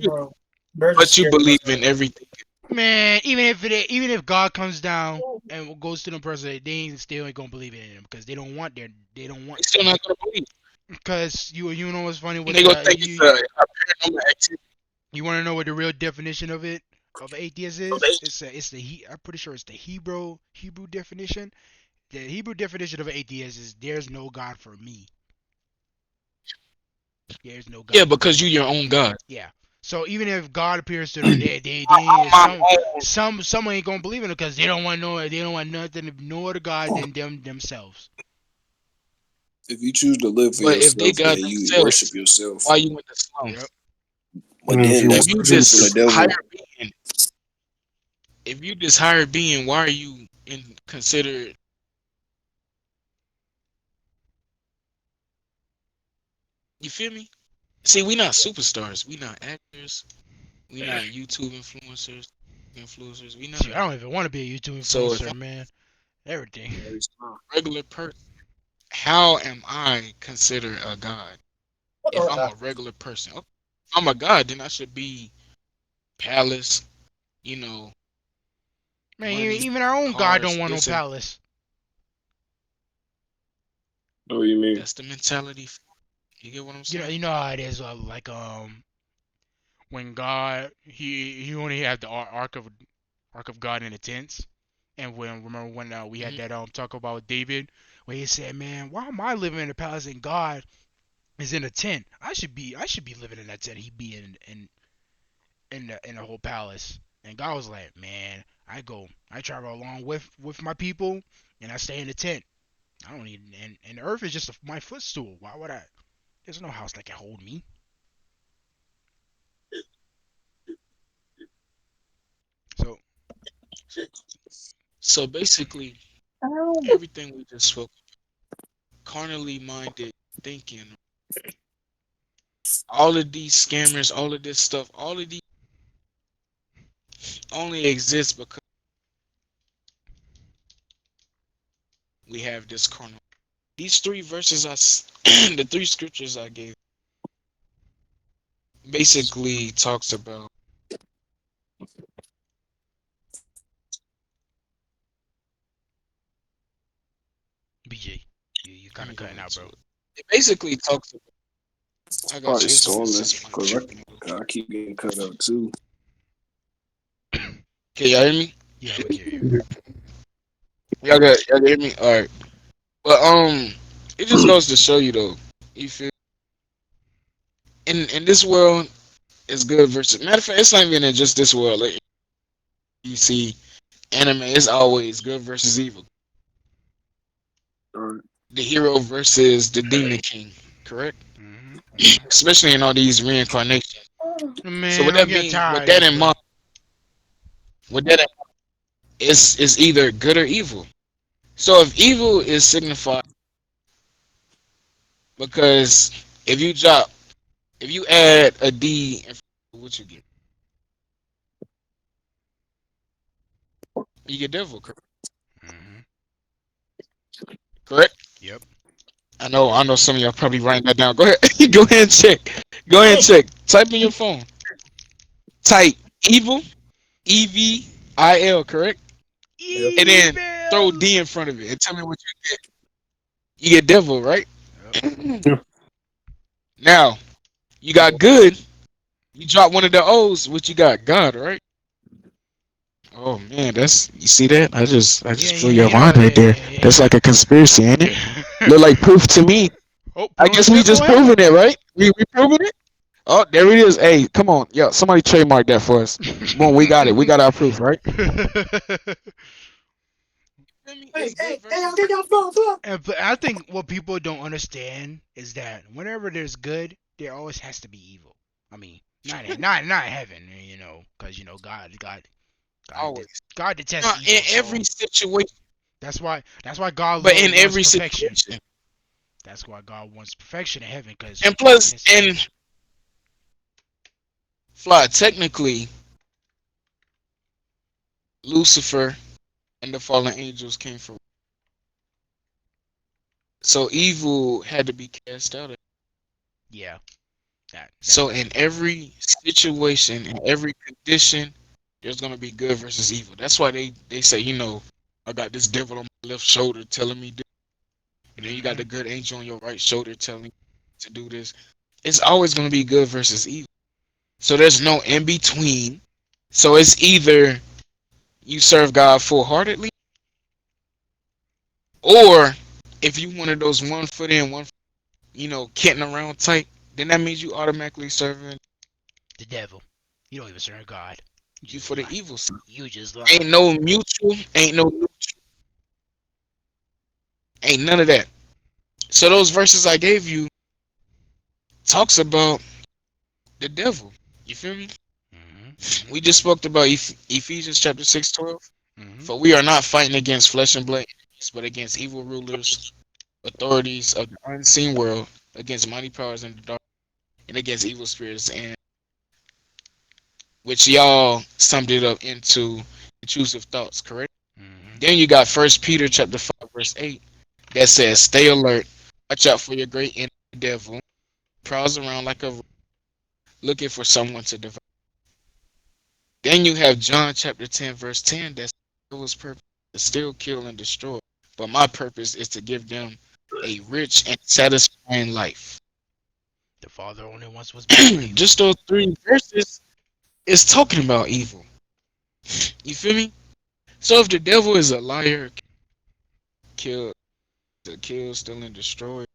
Bro, birds are but you scared of us believe right in now. everything. man. Even if God comes down and goes to the person, they ain't still ain't gonna believe in Him because they don't want They still not gonna believe. because you know what's funny And with they gonna the think it's a paranormal activity. you want to know what the real definition of atheist is? I'm pretty sure it's the Hebrew definition. The Hebrew definition of atheist is there's no God for me. There's no Yeah, God for because me. you your own God. Yeah. So even if God appears to them, they I'm my own. some ain't gonna believe in it because they don't want nothing no other God than themselves. If you choose to live for But if they yourself, then got you worship themselves, yourself. why you in the slums? Yep. But If then you If that's you the truth from the this higher devil. being, if you this higher being, why are you in considered? You feel me? See, we not superstars. We not actors. We not YouTube influencers. We none Shoot, of I that. don't even want to be a YouTube So if influencer, I'm man. Everything. a regular person, how am I considered a god? If I'm a regular person, okay. If I'm a god, then I should be palace. You know, Man, money, even our own God don't cars, want no this and palace. What do you mean? that's the mentality. You get what I'm saying? You know how it is. Like when God he only had the Ark of God in the tents, and when remember when we had Hmm. that talk about David, where he said, "Man, why am I living in a palace and God is in a tent? I should be living in that tent. He be in the whole palace." And God was like, "Man, I travel along with my people, and I stay in the tent. I don't need and the earth is just my footstool. Why would I? There's no house that can hold me." So So basically, everything we just spoke, carnally minded thinking, all of these scammers, all of this stuff, all of these only exist because we have this carnal. These three verses, the three scriptures I gave, basically talks about. BJ, you Let kind me of go cutting out, into bro. it. It basically talks about. I got Probably you. It's storming just my because tripping. I keep getting cut up too. Can y'all hear me? Yeah, we can hear you. Y'all can hear me? All right. But it just goes to show you though. You feel in this world it's good versus. Matter of fact, it's not even in just this world. Like you see anime, it's always good versus evil. Or The hero versus the demon king. Correct. Especially in all these reincarnations. So Man, I'm getting with tired of that this, in bro. mind, with that in mind, it's either good or evil. So if evil is signified because if you drop if you add a D in front of what you get, you get devil, Hmm. correct? Yep. I know some of y'all probably writing that down. Go ahead. Go ahead and check. Go ahead and check. Type in your phone. Type evil, EVIL, correct? yep. And then throw Evil. D in front of it and tell me what you get. You get devil, right? Yep. Now, you got good. You drop one of the O's, what you got? God, right? Oh man, that's you see that? I Yeah, just blew yeah, your you know, mind right there. That's like a conspiracy, ain't it? Look like proof to me. oh, put I on the guess we tinfoil just hat. proving it, right? We proving it? Oh, there it is. Hey, come on. Yo, somebody trademark that for us. Boom, we got it. We got our proof, right? Feel me? It's good versus But I think what people don't understand is that whenever there's good, there always has to be evil. I mean, not in heaven, because God, always. God detests Not in evil. So every situation, that's why God but in wants every perfection. situation. That's why God wants perfection in heaven, because And He plus, detests in evil. fly, technically, Lucifer and the fallen angels came from. So evil had to be cast out. Yeah, that So that's in true. every situation, in every condition, there's gonna be good versus evil. That's why they say, I got this devil on my left shoulder telling me, and then you got Hmm. the good angel on your right shoulder telling you to do this. It's always gonna be good versus evil. So there's no in between. So it's either you serve God full heartedly, or if you one of those one foot in, kicking around type, then that means you automatically serving The devil. You don't even serve God. You you just for the lie. evil side. You just Ain't lie. no mutual, ain't none of that. So those verses I gave you talks about the devil. You feel me? Hmm. We just spoke about Ephesians chapter 6:12. Mhm. For we are not fighting against flesh and blood, but against evil rulers, authorities of the unseen world, against mighty powers in the dark, and against evil spirits, and which y'all summed it up into intrusive thoughts, correct? Mhm. Then you got First Peter chapter 5 verse 8 that says, "Stay alert, watch out for your great enemy, the devil, prowls around like a looking for someone to devour." Then you have John chapter 10 verse 10 that was purpose to steal, kill, and destroy, but my purpose is to give them a rich and satisfying life. The Father only wants what's best for you. Just those three verses is talking about evil. You feel me? So if the devil is a liar, kill, steal, and destroy,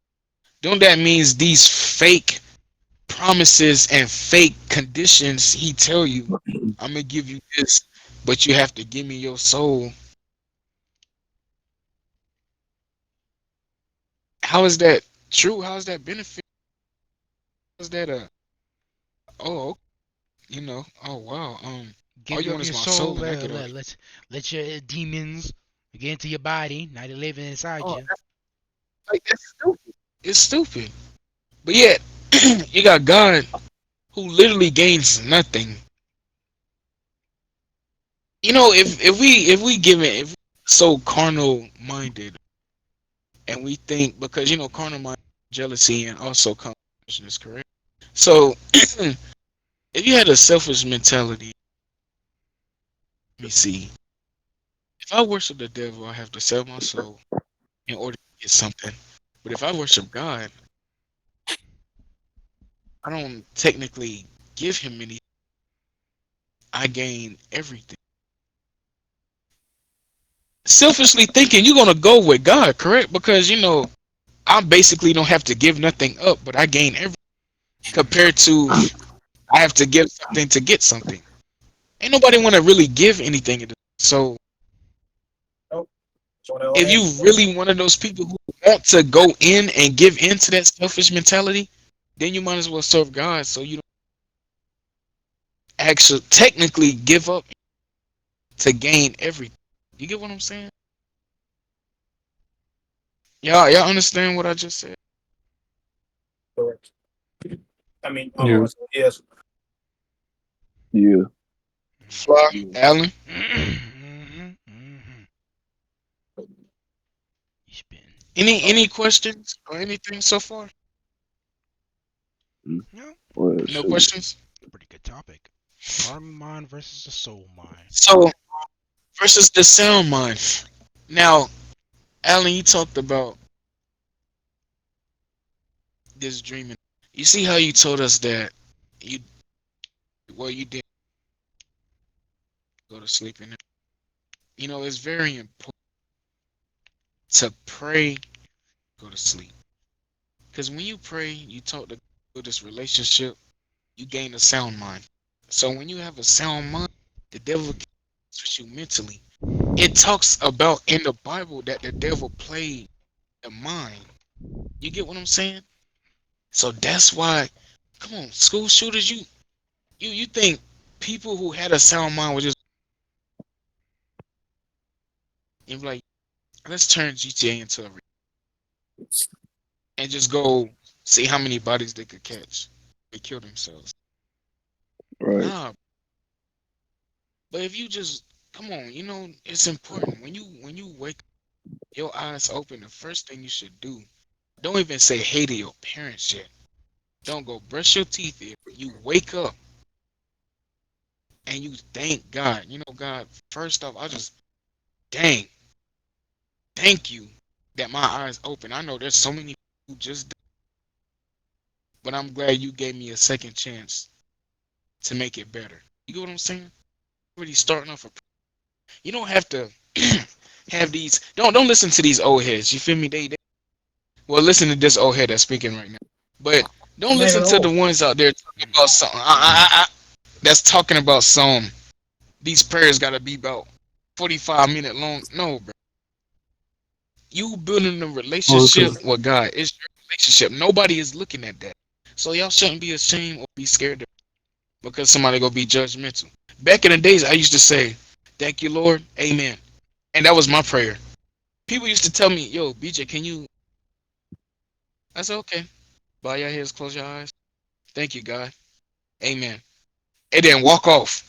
don't that means these fake promises and fake conditions he tell you, I'm gonna give you this, but you have to give me your soul. How is that true? How is that benefit? How is that a oh oh wow all Give you up want is your my soul soul. and I get all Let your demons get into your body. Now they're living inside oh you. that's stupid. It's stupid. But yet you got God who literally gains nothing. If we give it if we so carnal minded and we think because carnal mind jealousy and also competition is correct. So if you had a selfish mentality, let me see. If I worship the devil, I have to sell my soul in order to get something. But if I worship God, I don't technically give him anything. I gain everything. Selfishly thinking, you're gonna go with God, correct? Because I basically don't have to give nothing up, but I gain everything compared to I have to give something to get something. Ain't nobody want to really give anything. So Nope. So they all if you answer. really one of those people who want to go in and give into that selfish mentality, then you might as well serve God so you don't actually technically give up to gain everything. You get what I'm saying? Y'all understand what I just said? Correct. I mean, Yeah. yes. Yeah. Fly, Allen. Mhm. Mhm. You spin. Any questions or anything so far? Mm. No, Well, No shoot. questions. pretty good topic. Carnal mind versus the soul mind. So versus the sound mind. Now, Alan, you talked about this dreaming. You see how you told us that you you didn't go to sleep in it. It's very important to pray, go to sleep. Because when you pray, you talk to build this relationship, you gain a sound mind. So when you have a sound mind, the devil can with you mentally. It talks about in the Bible that the devil played the mind. You get what I'm saying? So that's why, come on, school shooters, you think people who had a sound mind would just and be like, let's turn GTA into a and just go see how many bodies they could catch. They kill themselves. Right. Nah, but if you just come on, it's important when you wake your eyes open. The first thing you should do, don't even say hey to your parents yet. Don't go brush your teeth. If you wake up and you thank God, God. First off, I just dang, thank you that my eyes open. I know there's so many who just, but I'm glad you gave me a second chance to make it better. You get what I'm saying? Already starting off a you don't have to have these. Don't listen to these old heads. You feel me? They well, listen to this old head that's speaking right now. But don't Not listen even to the old. ones out there talking about some. That's talking about some. These prayers gotta be about 45-minute long. No, bro. You building a Well, relationship because with God. It's your relationship. Nobody is looking at that. So y'all shouldn't be ashamed or be scared. because somebody gonna be judgmental. Back in the days, I used to say, "Thank you, Lord, Amen," and that was my prayer. People used to tell me, "Yo, BJ, can you?" I said, "Okay." Bow your heads, close your eyes. Thank you, God, Amen, and then walk off.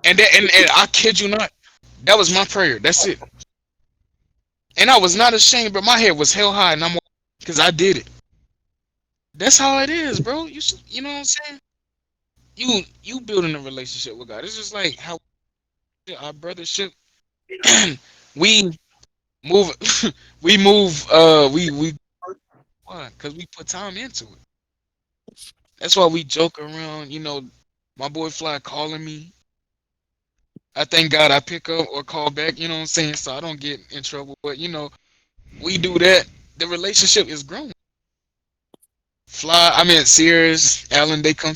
And I kid you not, that was my prayer. That's it. And I was not ashamed, but my head was held high, and I'm because I did it. That's how it is, bro. You know what I'm saying? You building a relationship with God. It's just like how our brothership. we move, we why? Because we put time into it. That's why we joke around. My boy Fly calling me. I thank God I pick up or call back. You know what I'm saying? So I don't get in trouble. But we do that. The relationship is growing. Fly, I mean Sears, Allen, they come.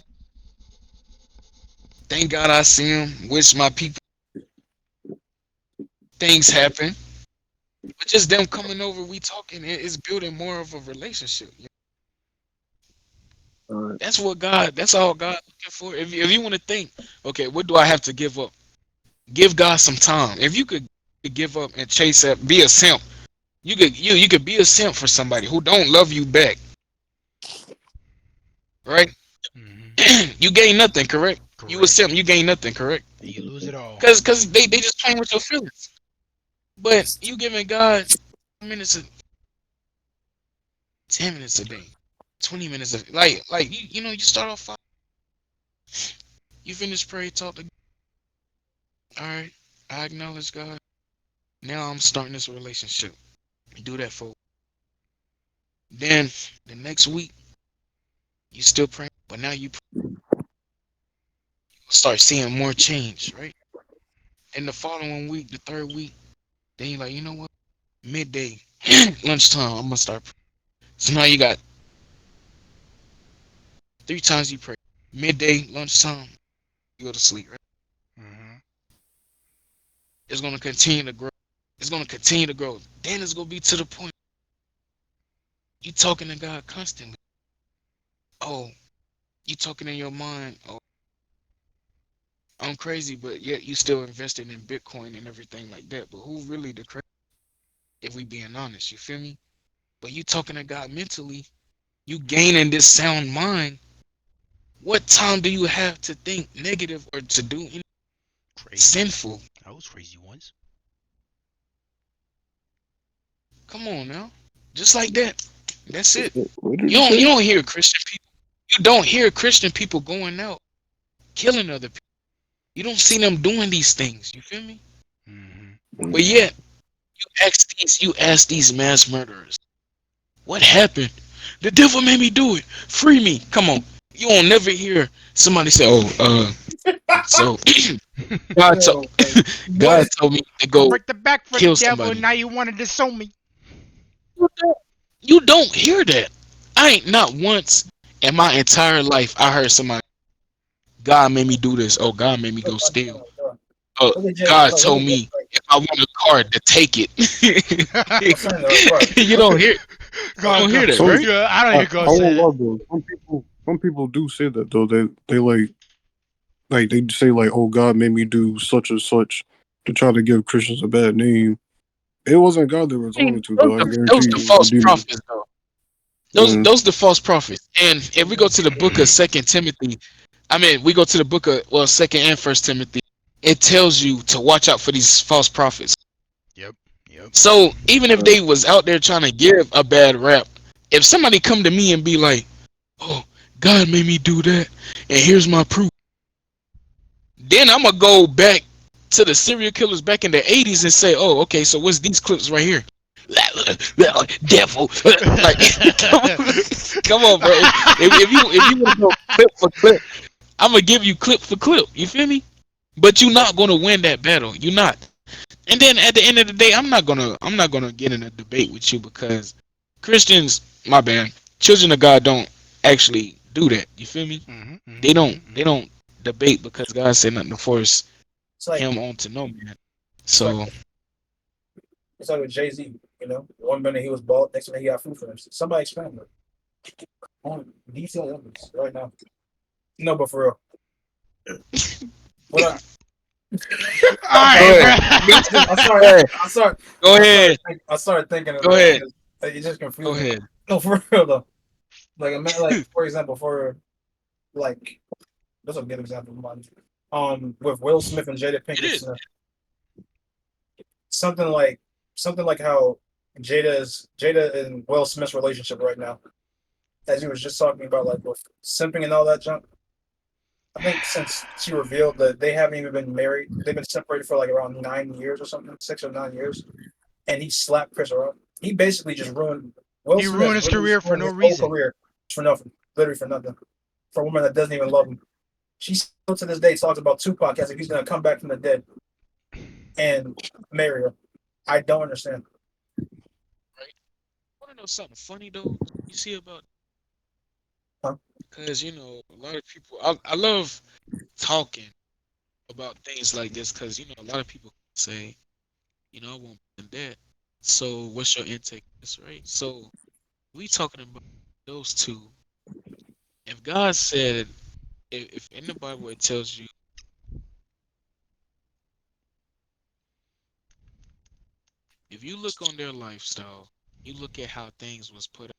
Thank God I see him. Wish my people things happen. But just them coming over, we talking, it's building more of a relationship. Alright. That's all God looking for. If you want to think, okay, what do I have to give up? Give God some time. If you could give up and chase up, be a simp. You could be a simp for somebody who don't love you back, right? Hmm. You gain nothing, correct? You a Correct. simp, you gain nothing, correct? And you lose it all. Cause they just playing with your feelings. But you giving God minutes, 10 minutes a day, 20 minutes like you start off five, you finish pray, talk to God. All right, I acknowledge God. Now I'm starting this relationship. Do that for. Then the next week you still praying, but now you start seeing more change, right? And the following week, the third week, then you're like, you know what? Midday, lunchtime, I'm gonna start. So now you got 3 times you pray. Midday, lunchtime, you go to sleep, right? Hmm. It's gonna continue to grow. It's gonna continue to grow. Then it's gonna be to the point you talking to God constantly. Oh, you talking in your mind. Oh, I'm crazy, but yet you still invested in Bitcoin and everything like that. But who really the crazy? If we being honest, you feel me? But you talking to God mentally, you gaining this sound mind. What time do you have to think negative or to do anything Crazy. sinful? I was crazy once. Come on now, just like that. That's it. What did You you don't you say? don't hear Christian people. You don't hear Christian people going out killing other people. You don't see them doing these things. You feel me? Hmm. But yet you ask these mass murderers, what happened? The devil made me do it. Free me. Come on. You won't never hear somebody say, "Oh, so God told Yo, man. God What? told me to I go worked the back for the kill devil, and somebody." now you wanted to sue me. You don't hear that. I ain't not once in my entire life I heard somebody, God made me do this. Oh, God made me go steal. Oh, Look at Jay. God Look, told look at Jay. me if I want a car to take it. What's her name? Bro. You Look don't at. hear you God, don't God, hear that, Some right? yeah, I don't I, hear I God won't say that. lie though. Some people do say that though. They like they say like, oh, God made me do such and such to try to give Christians a bad name. It wasn't God they were I mean, talking to though. I guarantee those you the it was the false demon. prophets though. Those Mm. those the false prophets. And if we go to the book of Second Timothy, I mean we go to the book of Second and First Timothy, it tells you to watch out for these false prophets. Yep, yep. So even if Alright. they was out there trying to give a bad rap, if somebody come to me and be like, "Oh, God made me do that, and here's my proof," then I'm gonna go back to the serial killers back in the '80s and say, "Oh, okay, so what's these clips right here?" Devil, like, come on, bro. If you want to go clip for clip, I'm gonna give you clip for clip. You feel me? But you're not gonna win that battle. You're not. And then at the end of the day, I'm not gonna get in a debate with you because Christians, my bad, children of God don't actually do that. You feel me? Hmm. They Hmm. don't Hmm. they don't debate because God said nothing to force It's like him on to no man. it's like So it's like with Jay Z. You know, one minute he was bald, next minute he got food for him. Somebody explain it. On detailed evidence right now. No, but for real. What I, Go Alright, ahead. I just, I Go started, ahead. I started, Go I started, ahead. I started thinking of Go it. ahead. It just Go confused me. ahead. No, for real though. Like for example, for like, that's a good example. With Will Smith and Jada It Pinkett is. Smith, something like, something like how Jada and Will Smith's relationship right now, as you was just talking about, like with simping and all that junk. I think since she revealed that they haven't even been married, they've been separated for like around 9 years or something, 6 or 9 years, and he slapped Chris Rock. He basically just ruined. Will he Smith ruined has his literally career for ruined no his whole reason. career for nothing, literally for nothing, for a woman that doesn't even love him. She still to this day talks about Tupac as if he's gonna come back from the dead and marry her. I don't understand. Right. Want to know something funny though? You see about Huh? because a lot of people. I love talking about things like this because a lot of people say I won't be in debt. So what's your intake of this, right? So we talking about those two. If God said, if in the Bible it tells you, if you look on their lifestyle, you look at how things was put up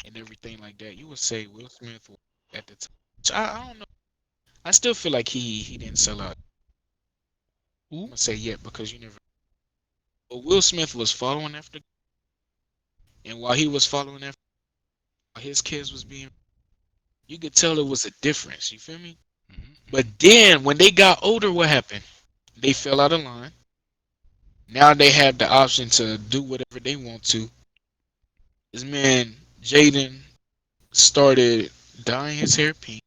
and everything like that, you would say Will Smith at the time. I don't know. I still feel like he didn't sell out. I'm Who? gonna say yet because you never. But Will Smith was following after, and while he was following after, while his kids was being, you could tell it was a difference. You feel me? But Hmm. then when they got older, what happened? They fell out of line. Now they have the option to do whatever they want to. This man, Jaden, started dyeing his hair pink,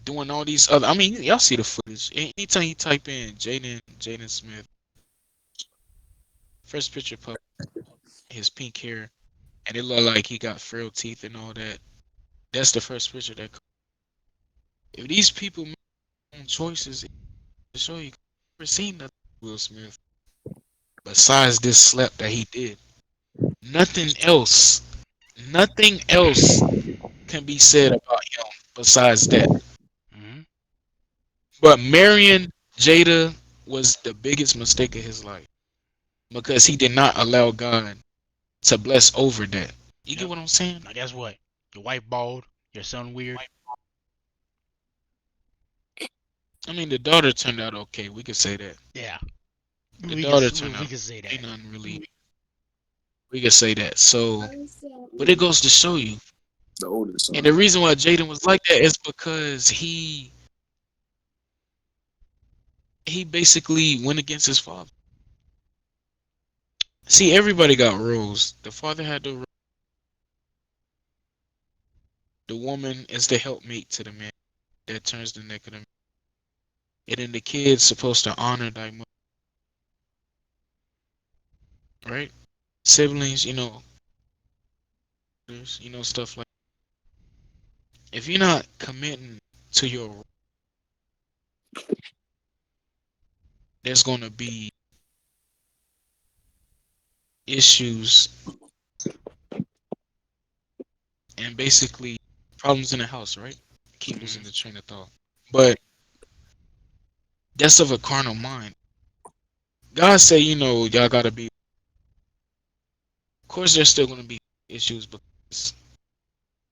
doing all these other. I mean, y'all see the footage. Anytime you type in Jaden Smith, first picture pop his pink hair, and it looked like he got frilled teeth and all that. That's the first picture that. If these people make their own choices, it will show you. Never seen nothing with Will Smith besides this slap that he did. Nothing else. Nothing else can be said about him besides that. Hmm. But marrying Jada was the biggest mistake of his life because he did not allow God to bless over that. You get Yep. what I'm saying? Now guess what? Your wife bald. Your son weird. I mean, the daughter turned out okay. We could say that. Yeah, The we daughter can turned we out can say ain't that. nothing really. We could say that. So, but it goes to show you. The oldest And the son. reason why Jaden was like that is because he basically went against his father. See, everybody got roles. The father had the role. The woman is the helpmate to the man that turns the neck of the man. And then the kid's supposed to honor thy mother, right? Siblings, stuff like. If you're not committing to your, there's gonna be issues and basically problems in the house, right? Keep Hmm. losing the train of thought. But that's of a carnal mind. God say, y'all gotta be. Of course, there's still gonna be issues because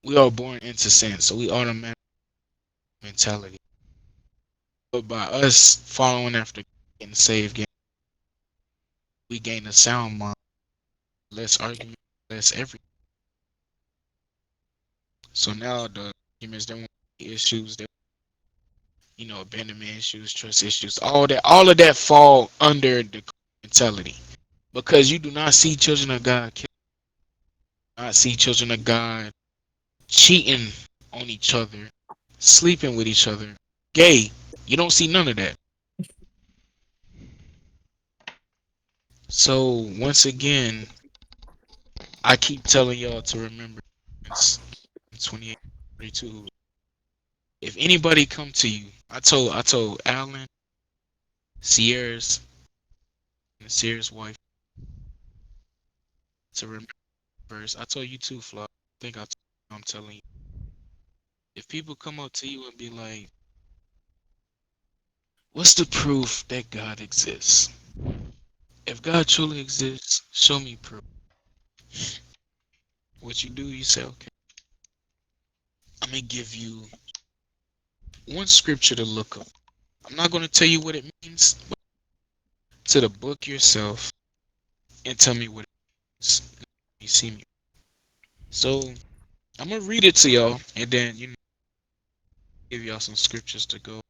we are born into sin, so we automatic mentality. But by us following after getting saved, we gain a sound mind, less argument, less everything. So now the humans don't want issues that abandonment issues, trust issues, all of that fall under the mentality because you do not see children of God not see children of God cheating on each other, sleeping with each other, gay. You don't see none of that. So once again, I keep telling y'all to remember it's 28, 32. If anybody come to you, I told Alan, Sierra's and Sierra's wife to remember first. I told you too, Flo. I think I'm telling you. If people come up to you and be like, "What's the proof that God exists?" If God truly exists, show me proof. What you do, you say, "Okay, I'm gonna give you one scripture to look up. I'm not gonna tell you what it means, but to the book yourself and tell me what it means. You see me." So I'm gonna read it to y'all, and then give y'all some scriptures to go.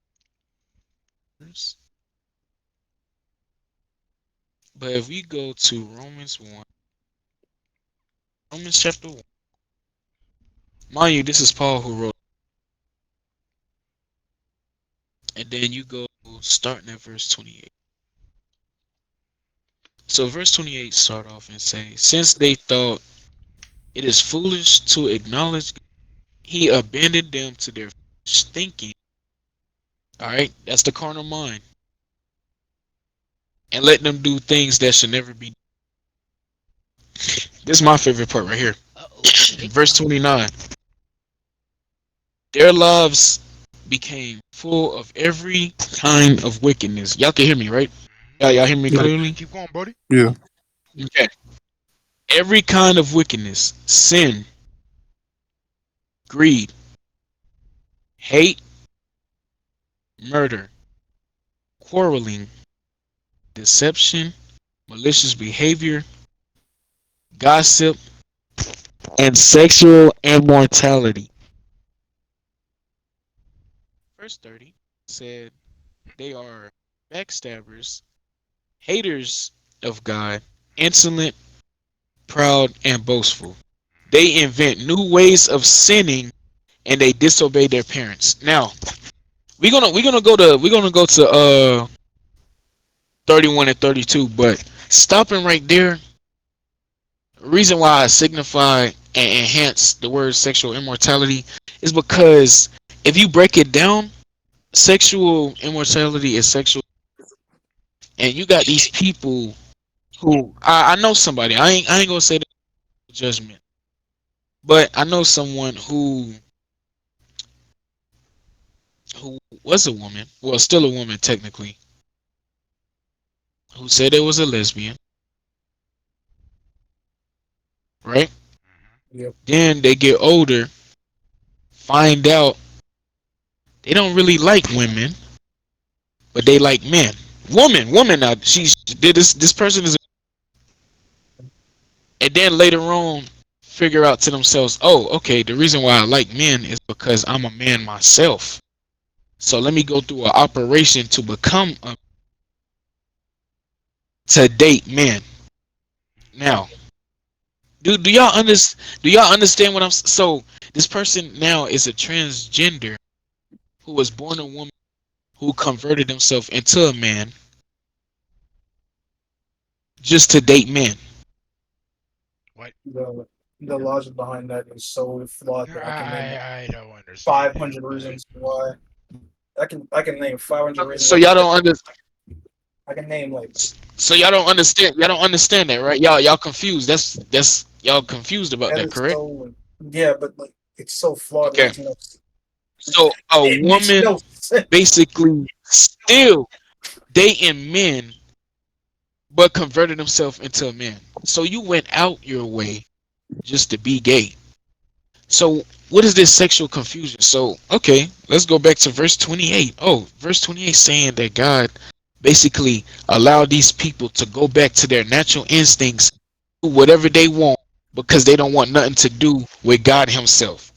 But if we go to Romans 1, Romans chapter 1, mind you, this is Paul who wrote, and then you go starting at verse 28. So verse 28 start off and say, since they thought it is foolish to acknowledge God, he abandoned them to their foolish thinking. All right, that's the carnal mind, and let them do things that should never be. This is my favorite part right here. Uh-oh. Verse 29. Their lives became full of every kind of wickedness. Y'all can hear me, right? Y'all hear me Yeah. clearly? Keep going, buddy. Yeah. Okay. Every kind of wickedness, sin, greed, hate, murder, quarreling, deception, malicious behavior, gossip, and sexual immortality. Verse 30 said they are backstabbers, haters of God, insolent, proud, and boastful. They invent new ways of sinning and they disobey their parents. Now, we're gonna go to 31 and 32, but stopping right there, the reason why I signify and enhance the word sexual immortality is because if you break it down, sexual immortality is sexual, and you got these people who I know somebody. I ain't gonna say the judgment, but I know someone who was a woman, well, still a woman technically, who said it was a lesbian, right? Yep. Then they get older, find out they don't really like women, but they like men. Woman. Now she did this. This person is, and then later on, figure out to themselves, oh, okay, the reason why I like men is because I'm a man myself. So let me go through an operation to become a to date men. Now, do y'all understand what so this person now is a transgender who was born a woman who converted himself into a man just to date men. What? The logic behind that is so flawed that I can name like I don't understand five that, hundred but reasons why. I can name 500 reasons. So y'all don't understand. I can name like So y'all don't understand. Y'all don't understand that, right? Y'all confused. That's y'all confused about that that, is correct? so yeah, but like it's so flawed. It Okay. makes no. So a It makes woman no sense. basically still dating men, but converted himself into a man. So you went out your way just to be gay. So what is this sexual confusion? So okay, let's go back to verse 28. Oh, verse 28 saying that God basically allowed these people to go back to their natural instincts, do whatever they want because they don't want nothing to do with God himself.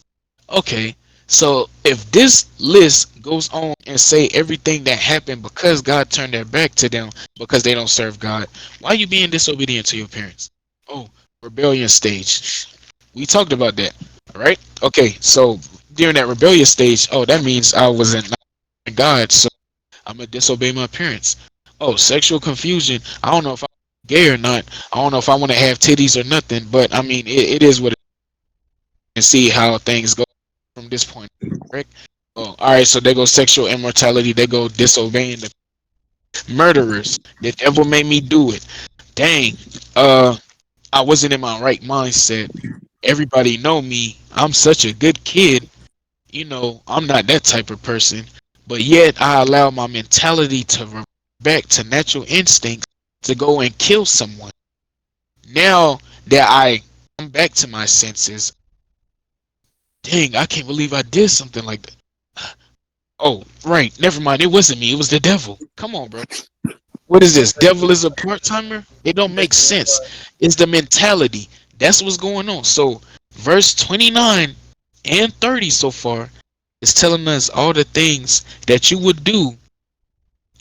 Okay, so if this list goes on and say everything that happened because God turned their back to them because they don't serve God, why are you being disobedient to your parents? Oh, rebellion stage. We talked about that, right? Okay, so during that rebellious stage, oh, that means I wasn't God, so I'm gonna disobey my parents. Oh, sexual confusion. I don't know if I'm gay or not. I don't know if I want to have titties or nothing, but I mean, it is what it is, and see how things go from this point, correct? Oh, all right. So they go sexual immortality. They go disobeying the murderers. The devil made me do it. Dang. I wasn't in my right mindset. Everybody know me. I'm such a good kid. I'm not that type of person, but yet I allow my mentality to revert back to natural instincts to go and kill someone. Now that I come back to my senses, dang, I can't believe I did something like that. Oh, right, never mind. It wasn't me. It was the devil. Come on, bro. What is this? Devil is a part timer? It don't make sense. It's the mentality. That's what's going on. So, verse 29 and 30 so far is telling us all the things that you would do,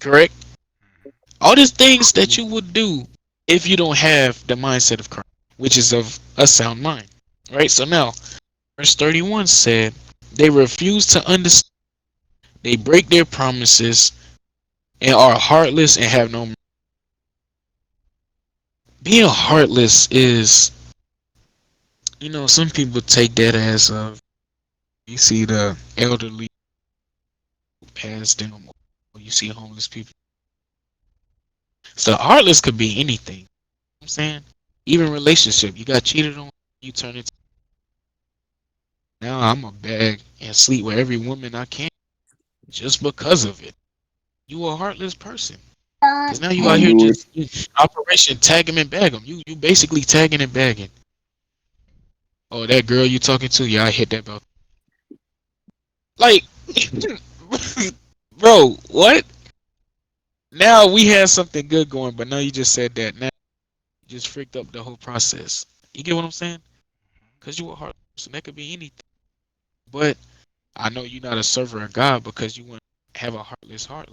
correct? All the things that you would do if you don't have the mindset of Christ, which is of a sound mind, right? So now, verse 31 said, they refuse to understand, they break their promises, and are heartless and have no. Being heartless is, some people take that as you see the elderly past them, or you see homeless people. So heartless could be anything. You know what I'm saying, even relationship. You got cheated on, you turn it. Now I'm a bag and sleep with every woman I can just because of it. You a heartless person. Cause now you My out here lord. just operation tag 'em and bag 'em. You basically tagging and bagging. Oh, that girl you talking to? Yeah, I hit that belt. Like, bro, what? Now we had something good going, but now you just said that. Now you just freaked up the whole process. You get what I'm saying? Cause you a heartless person. That could be anything. But I know you're not a server of God because you want to have a heartless heart.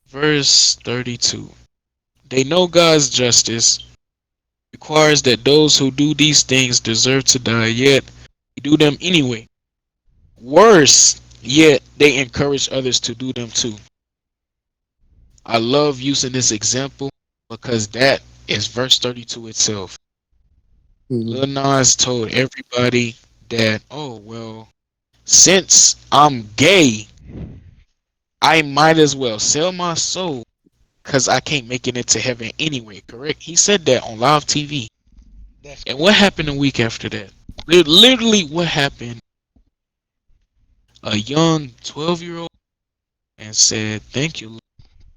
Verse 32. They know God's justice requires that those who do these things deserve to die, yet they do them anyway. Worse, yet they encourage others to do them too. I love using this example because that is verse 32 itself. Mm. Lil Nas told everybody that, oh, well, since I'm gay, I might as well sell my soul because I can't make it into heaven anyway, correct? He said that on live TV. That's And what crazy. happened a week after that? Literally, what happened? A young 12-year-old and said, thank you,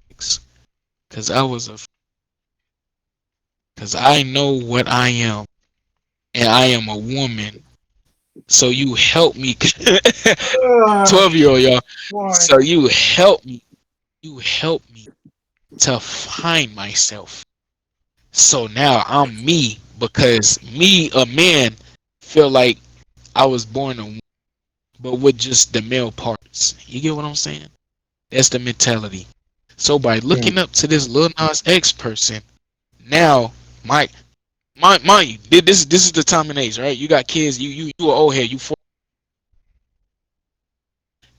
Lex, because because I know what I am, and I am a woman. So you help me, 12-year-old y'all. Why? So you help me to find myself. So now I'm me because me, a man, feel like I was born a woman, but with just the male parts. You get what I'm saying? That's the mentality. So by Yeah. looking up to this Lil Nas X person, now my mind you, this is the time and age, right? You got kids, you an old head,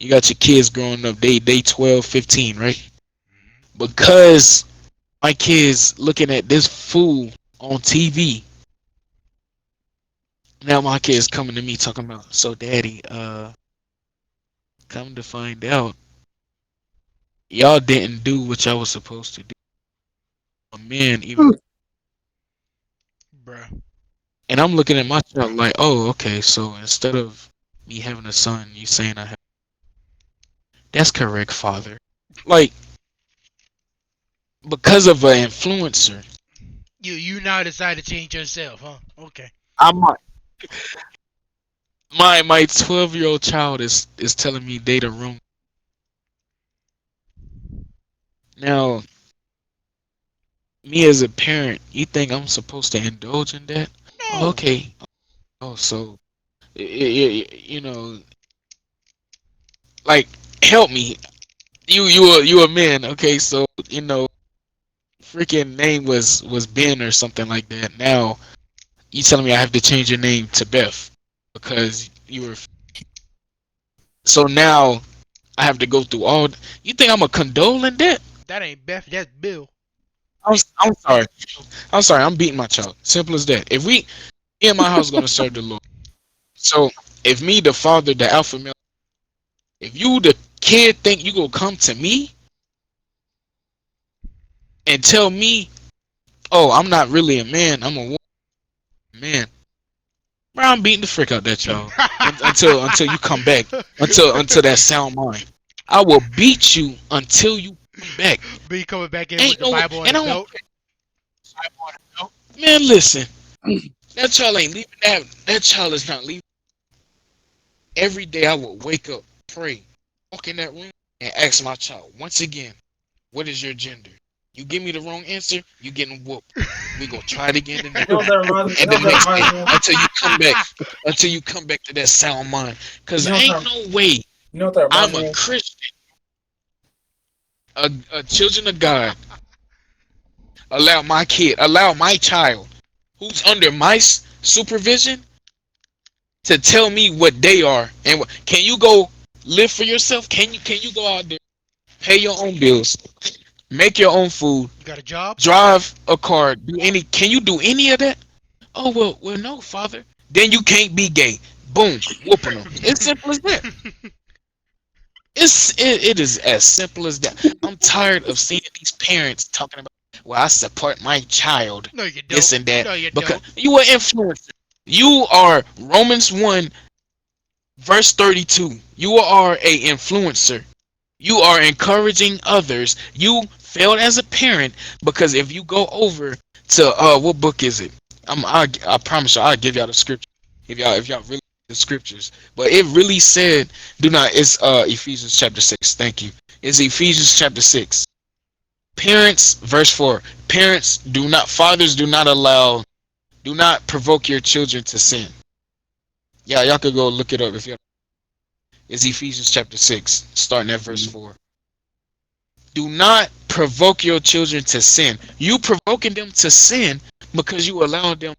you got your kids growing up, they 12, 15, right? Because my kids looking at this fool on TV. Now my kids coming to me talking about, so daddy, come to find out, y'all didn't do what y'all was supposed to do. A man even, Bruh. and I'm looking at my child like, oh, okay, so instead of me having a son, you saying I have, that's correct, father. Like, because of an influencer, You now decide to change yourself, huh? Okay. I'm my 12-year-old child is telling me they the room. Now, me as a parent, you think I'm supposed to indulge in that? Oh, No. okay. Oh, so like help me. You a man, okay? So freaking name was Ben or something like that. Now you telling me I have to change your name to Beth because you were. So now I have to go through all. You think I'm a condole in that? That ain't Beth. That's Bill. I'm sorry. I'm sorry. I'm beating my child. Simple as that. If me and my house gonna serve the Lord. So if me, the father, the alpha male, if you, the kid, think you gonna come to me and tell me, oh, I'm not really a man, I'm a woman, man, Bro, I'm beating the frick out that y'all until you come back. Until that sound mind. I will beat you until you come back. Be coming back in with Ain't the no way. Bible on And his I don't belt. man, listen. That child ain't leaving that child is not leaving. Every day I will wake up, pray, walk in that room, and ask my child once again, what is your gender? You give me the wrong answer, you getting whooped. We gonna try it again the You know next what day that reminds me? You and know the what that next day reminds me of? until you come back. Until you come back to that sound mind. Cause You know what ain't that? no way You know what that I'm reminds a me of? Christian, a children of God, allow my child who's under my supervision to tell me what they are and can you go live for yourself? Can you go out there, pay your own bills, make your own food, You got a job? drive a car, do any? Can you do any of that? Oh well, no, father. Then you can't be gay. Boom, whooping them. It's simple as that. It is as simple as that. I'm tired of seeing these parents talking about, well, I support my child, No, you this don't. and that, No, you because don't. you are influencer. You are Romans 1 verse 32. You are a influencer. You are encouraging others. You failed as a parent because if you go over to what book is it? I promise you I'll give y'all the scripture if y'all really the scriptures. But it really said do not it's Ephesians chapter 6. Thank you. It's Ephesians chapter 6. Parents verse 4. Parents fathers do not provoke your children to sin. Yeah, y'all could go look it up if you it's Ephesians chapter 6 starting at verse 4. Do not provoke your children to sin. You provoking them to sin because you allowing them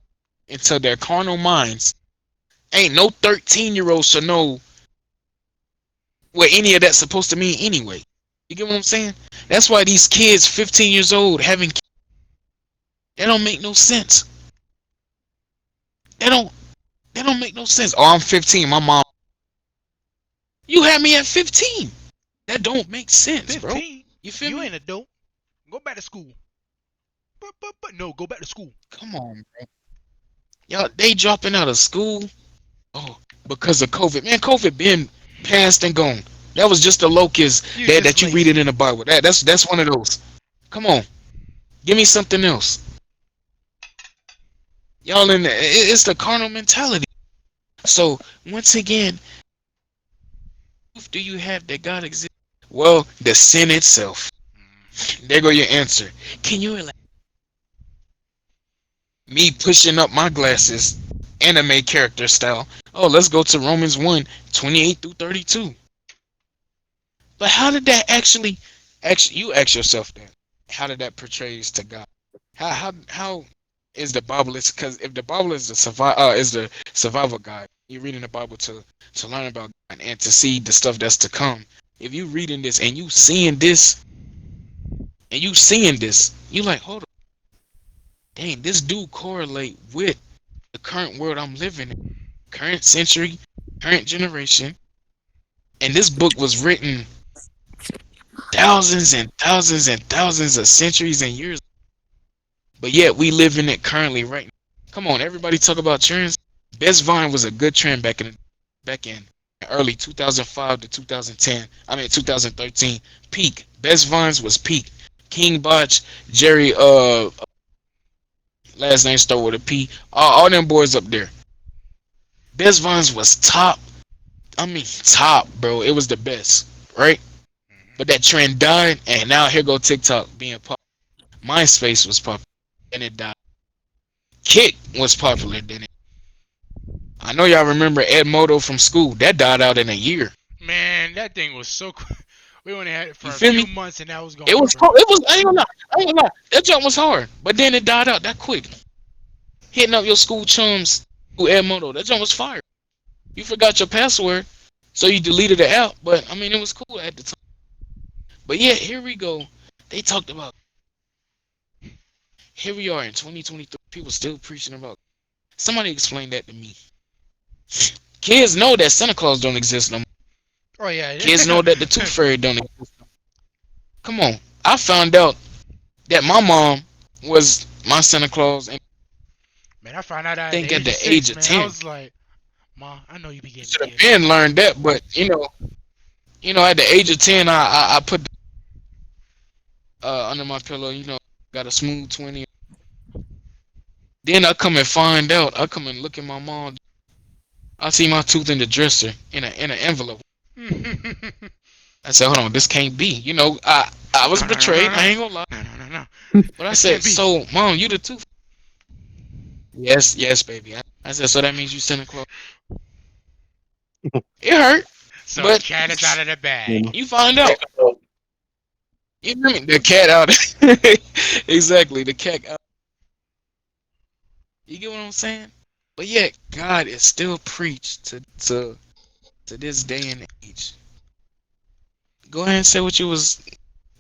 into their carnal minds. Ain't no 13-year-old should know what any of that's supposed to mean anyway. You get what I'm saying? That's why these kids, 15 years old, having they don't make no sense. They don't they don't make no sense. Oh, I'm 15. My mom. You had me at 15. That don't make sense, bro. 15? You feel You me? ain't a dope. Go back to school. But no, go back to school. Come on, bro. Y'all, they dropping out of school. Oh, because of COVID. Man, COVID been passed and gone. That was just a locust You that just you read it lazy. in the Bible. That's one of those. Come on, give me something else. Y'all in it's the carnal mentality. So once again, proof do you have that God exists? Well, the sin itself. There go your answer. Can you like me pushing up my glasses, anime character style? Oh, let's go to Romans 1, 28 through 32. But how did that actually you ask yourself that? How did that portrays to God? How is the Bible is because if the Bible is the survival guide, you're reading the Bible to learn about God and to see the stuff that's to come. If you reading this and you seeing this, you like, hold on, dang, this do correlate with the current world I'm living in, current century, current generation, and this book was written thousands and thousands and thousands of centuries and years. But yet we live in it currently right now. Come on, everybody talk about trends. Best Vine was a good trend back in early 2005 to 2010. I mean 2013. Peak. Best Vines was peak. King Botch, Jerry last name start with a P. All them boys up there. Best Vines was top. I mean top, bro. It was the best, right? But that trend died and now here go TikTok being popular. MySpace was popular and it died. Kick was popular then. I know y'all remember Ed Moto from school. That died out in a year. Man, that thing was so. We only had it You for a feel few me? months and that was It gone, was bro. hard. It was. I ain't gonna lie. I ain't gonna lie. That jump was hard, but then it died out that quick. Hitting up your school chums through Ed Moto. That jump was fire. You forgot your password, so you deleted the app. But I mean, it was cool at the time. But yeah, here we go. They talked about. Here we are in 2023. People still preaching about. Somebody explain that to me. Kids know that Santa Claus don't exist no more. Oh Kids yeah. know that the Tooth Fairy don't exist. Come on. I found out that my mom was my Santa Claus, and Man, I found out at the think at age of the age 6, of man. I 10. was like, Ma, I know you be getting Should have gifts. been learned that, but at the age of 10, I put under my pillow, got a smooth 20. Then I come and find out. I come and look at my mom. I see my tooth in the dresser in an envelope. I said, hold on, this can't be. I was No, no, no, no, betrayed. I no. ain't gonna lie. No, no, no, no. But I This said, can't be. so mom, you the tooth? Yes, yes, baby. I said, so that means you Santa Claus. It hurt, So the but cat is out of the bag. you find out. You hear me? The cat out. Exactly, the cat out. You get what I'm saying? But yet, God is still preached to this day and age. Go ahead and say what you was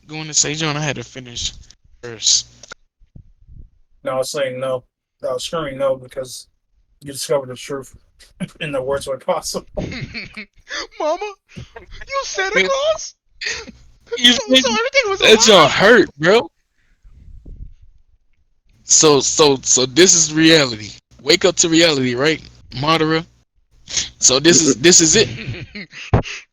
going to say, John. I had to finish first. No, I was saying no. I was screaming no because you discovered the truth in the worst way possible. Mama, you Santa Claus? You So, feel so me? everything was a That don't lie? hurt, bro. So this is reality. Wake up to reality, right, Madara? So this is it.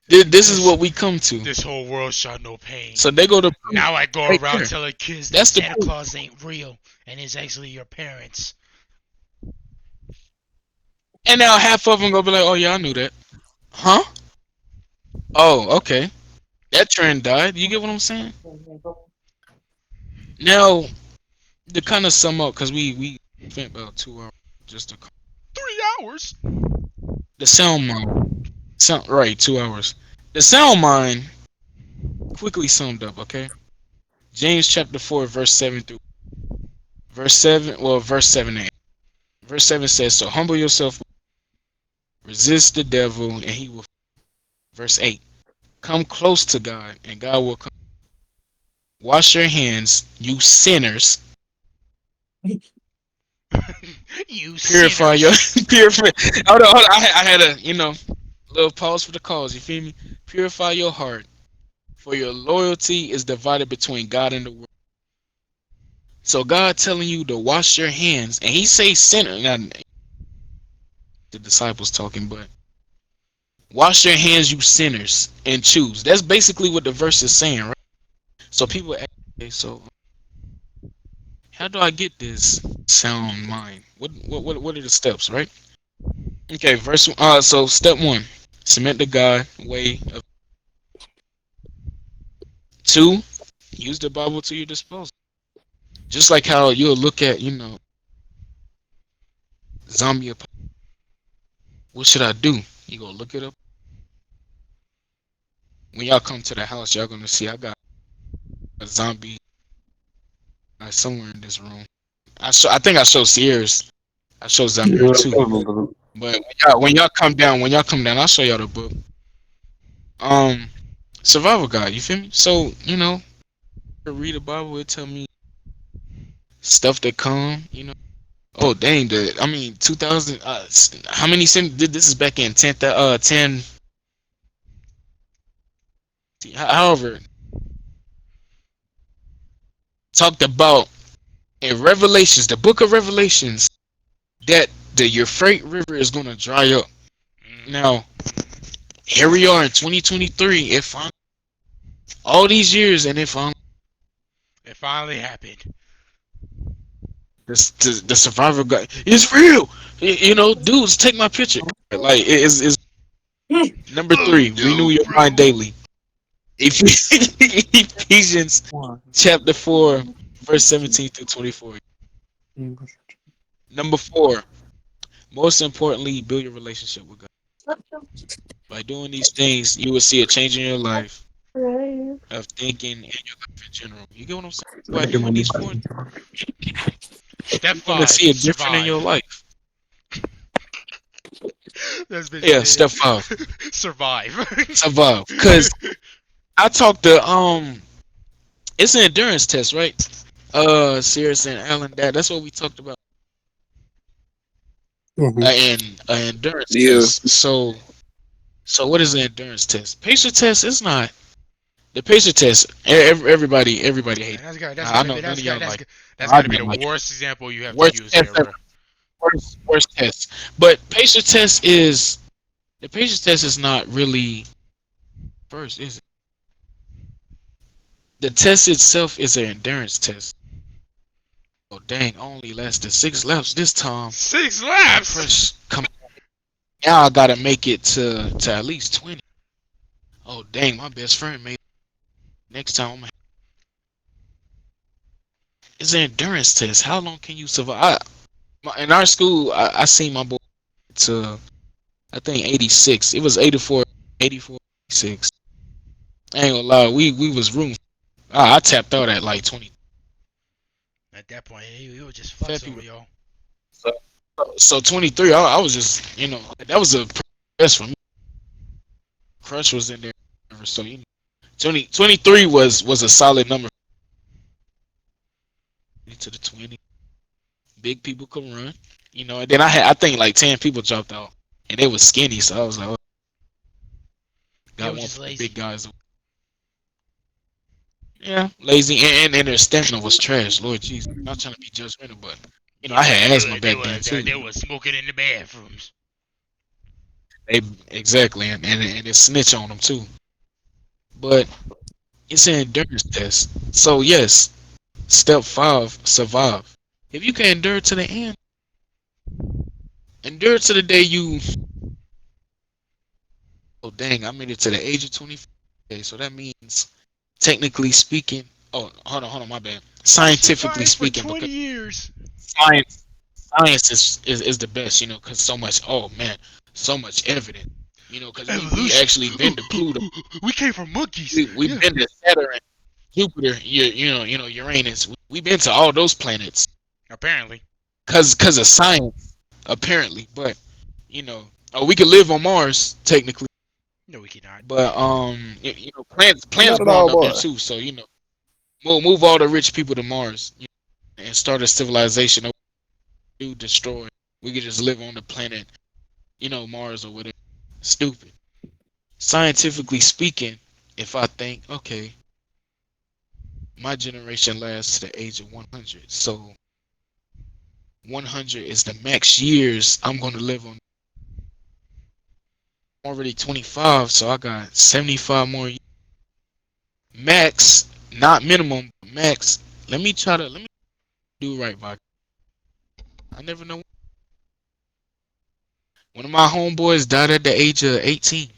This is this what we come to. this whole world shall know pain. So they go to proof Now I go right around there. telling kids that That's the Santa proof. Claus ain't real and is actually your parents. And now half of them gonna be like, oh yeah, I knew that. Huh? Oh, okay. That trend died. You get what I'm saying? Now, to kind of sum up, because we spent about 2 hours just to 3 hours? the sound mind. Sound right, 2 hours. The sound mind quickly summed up. Okay, James chapter 4, verse 7 through verse 7. Well, verse 7 and 8. Verse 7 says, "So humble yourself, resist the devil, and he will." Verse 8, "Come close to God, and God will come. Wash your hands, you sinners. You Purify your sinners. purify." Hold on. I had a little pause for the cause. You feel me? Purify your heart, for your loyalty is divided between God and the world. So God telling you to wash your hands, and He says sinner. Now the disciples talking, but wash your hands, you sinners, and choose. That's basically what the verse is saying, right? So people ask, okay, so how do I get this sound mind? What are the steps, right? Okay, so step one, submit to God way of. Two, use the Bible to your disposal. Just like how you'll look at, zombie what should I do? You go look it up. When y'all come to the house, y'all gonna see I got a zombie somewhere in this room. I think I showed Sierra's. I showed Zamir Yeah, too. I remember But when y'all come down, I'll show y'all the book. Um, Survival Guide. You feel me? So read the Bible. It tell me stuff that come. Oh dang! I mean, 2000. How many? This is back in 10. However, talked about in Revelations, the book of Revelations, that the Euphrates River is gonna dry up. Now, here we are in 2023. If all these years, and if It finally happened. the survivor guy, it's real. Dudes, take my picture. Like it's number Oh three. Renew no, your mind bro. daily. Ephesians chapter 4, verse 17 through 24. Number four. Most importantly, build your relationship with God. By doing these things, you will see a change in your life of thinking and your life in general. You get what I'm saying? By doing these four, Step you're gonna 5, see a different in your survive. life. That's Yeah, basically step 5, it. Survive. survive. Cause I talked to it's an endurance test, right? Sirius and Alan, that's what we talked about. that. And an endurance Yeah. test. So what is an endurance test? Pacer test is not the pacer test. Everybody Man, hates. that's got I know none of y'all that's like it. that's I got to be the don't like it. worst example you have to Worst use test here, ever. bro. worst test. But pacer test is the pacer test is not really first, is it? The test itself is an endurance test. Oh dang, only lasted 6 laps this time. 6 laps. Fresh come now I gotta make it to at least 20. Oh dang, my best friend made it. Next time it's an endurance test. How long can you survive? In our school, I seen my boy to I think 86. It was 84, 84, 86. I ain't gonna lie, we was room. I tapped out at like 20 At that point, he was just flexing on February. y'all. So, so 23, I was just that was a best for me. Crush was in there, so 23 was a solid number to the 20. Big people could run, and then I think like 10 people dropped out, and they was skinny, so I was like, oh, They got was one just for the big lazy. guys. Yeah, lazy, and their stamina was trash. Lord Jesus, not trying to be judgmental, but I Yeah, had they asthma were they back were then too. they were smoking in the bathrooms. They exactly, and it snitch on them too. But it's an endurance test. So yes, step 5, survive. If you can endure to the end, endure to the day you. Oh dang, I made it to the age of 24. Okay, so that means technically speaking. Oh, hold on, my bad. I Scientifically survived for speaking, 20 because years. science science is the best, because so much. Oh man, so much evidence. Because we Evolution. actually been to Pluto. We came from monkeys. We've Yeah. been to Saturn, Jupiter, Uranus. We've been to all those planets Apparently. cause of science, apparently. But we could live on Mars technically, No, we cannot. but plants Not at growing all, up there boy. too. So we'll move all the rich people to Mars, and start a civilization. To destroy. We could just live on the planet, Mars or whatever. Stupid. Scientifically speaking, if I think, okay, my generation lasts to the age of 100, so 100 is the max years I'm going to live on. I'm already 25, so I got 75 more years. Max, not minimum, max. Let me do right by. I never know. One of my homeboys died at the age of 18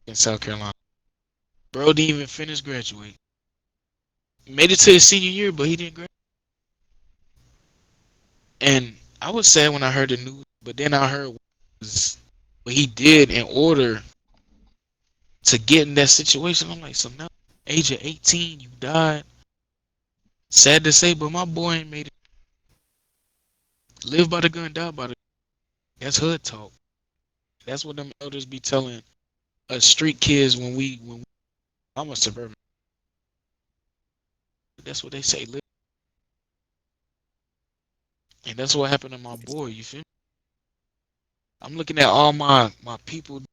in South Carolina. Bro didn't even finish graduate. Made it to his senior year, but he didn't graduate. And I was sad when I heard the news, but then I heard what he did in order to get in that situation. I'm like, so now, age of 18, you died. Sad to say, but my boy ain't made it. Live by the gun, die by the gun. That's hood talk. That's what them elders be telling us street kids when I'm a suburban. That's what they say. And that's what happened to my boy. You feel me? I'm looking at all my people. One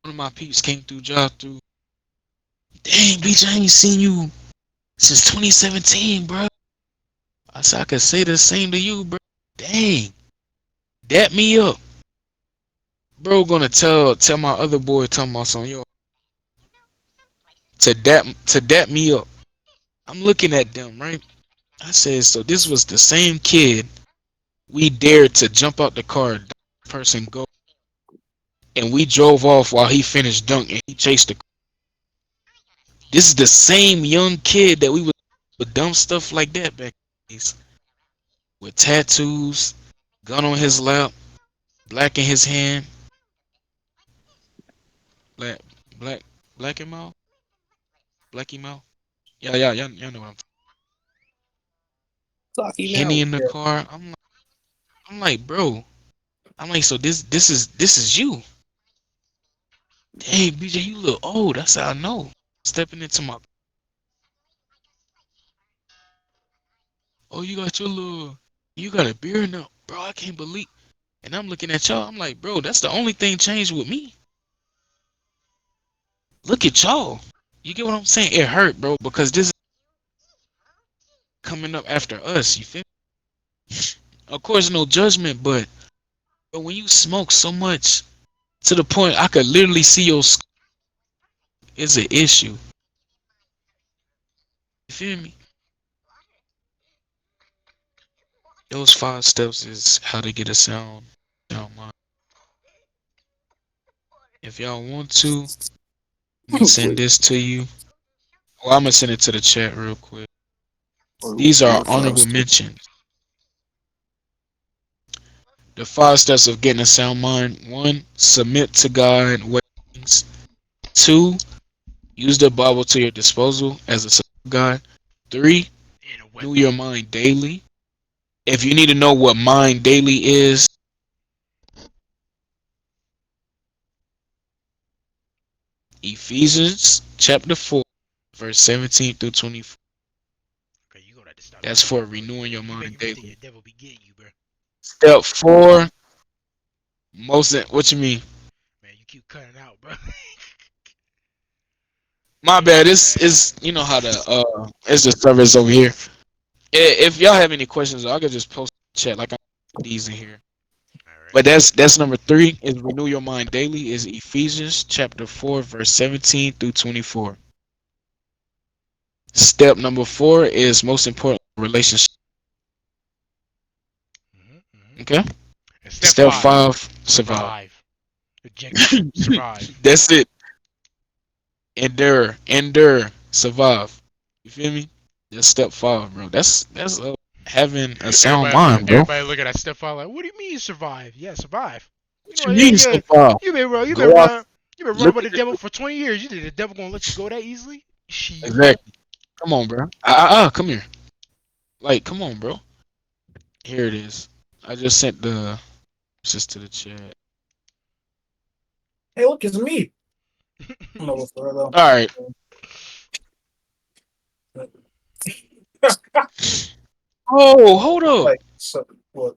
of my peeps came through, job through. Dang, bitch, I ain't seen you since 2017, bro. I said I could say the same to you, bro. Dang, dap me up, bro. Gonna tell my other boy, talking about some yo to dap me up. I'm looking at them, right? I said, so this was the same kid we dared to jump out the car, person go, and we drove off while he finished dunk and he chased the. This is the same young kid that we would with dumb stuff like that back in the days, with tattoos, gun on his lap, black in his hand, black, black, black and mouth, blacky mouth. Yeah, yeah, y'all know what I'm talking. Talking Henny now. in the car. I'm like, bro. I'm like, so this is you. Hey, BJ, you look old. That's how I know. Stepping into my. Oh, you got your little. You got a beard now, bro. I can't believe. And I'm looking at y'all. I'm like, bro, that's the only thing changed with me. Look at y'all. You get what I'm saying? It hurt, bro, because this is coming up after us. You feel me? Of course, no judgment, but But when you smoke so much to the point I could literally see your skull, it's an issue. You feel me? Those 5 steps is how to get a sound mind. If y'all want to, I'm gonna send Wait, this to you. Well, I'm gonna send it to the chat real quick. These are what honorable fast? mentions. The 5 steps of getting a sound mind. 1. Submit to God ways. 2. Use the Bible to your disposal as a son of God. 3. And a Renew weapon. your mind daily. If you need to know what mind daily is, Ephesians chapter 4, verse 17 through 24. Okay, you gonna have to stop That's doing for that, bro. renewing your You mind making me think daily. the devil be getting you, bro. Step 4, what you mean? Man, you keep cutting out, bro. My bad. It's Man. is you know how the it's the service over here. If y'all have any questions, I could just post in the chat like I put these in here. All right. But that's number 3 is renew your mind daily is Ephesians chapter 4 verse 17 through 24. Step number 4 is most important relationship. Okay. And step Step five, 5 survive. survive. Objective, survive. That's it. Endure, survive. You feel me? That's step 5, bro. That's having a sound Everybody, mind, bro. everybody look at that step five like, what do you mean survive? Yeah, survive. You What know, you yeah, mean yeah. survive? You been run, Go out, you been running look with at the this. devil for 20 years. You think the devil gonna let you go that easily? Shit. Exactly. Come on, bro. Come here. Like, come on, bro. Here it is. I just sent the just to the chat. Hey, look, it's me. I'm gonna look for it though. All right. Oh, hold up. Like, so what?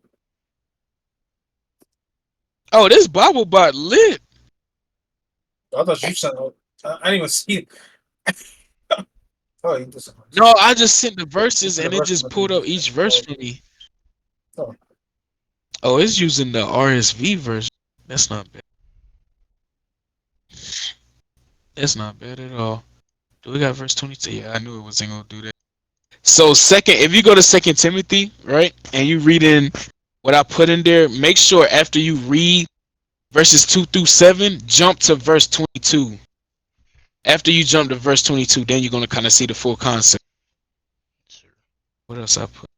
Oh, this Bible bot lit. I thought you sent it. I didn't even see it. Oh, you just No, I just sent the you verses sent a and it verse just pulled up each verse oh, for me. oh, Oh, it's using the RSV version. That's not bad. That's not bad at all. Do we got verse 22? Yeah, I knew it wasn't gonna do that. So second, if you go to Second Timothy, right, and you read in what I put in there, make sure after you read verses 2 through 7, jump to verse 22. After you jump to verse 22, then you're gonna kind of see the full concept. Sir. What else I put?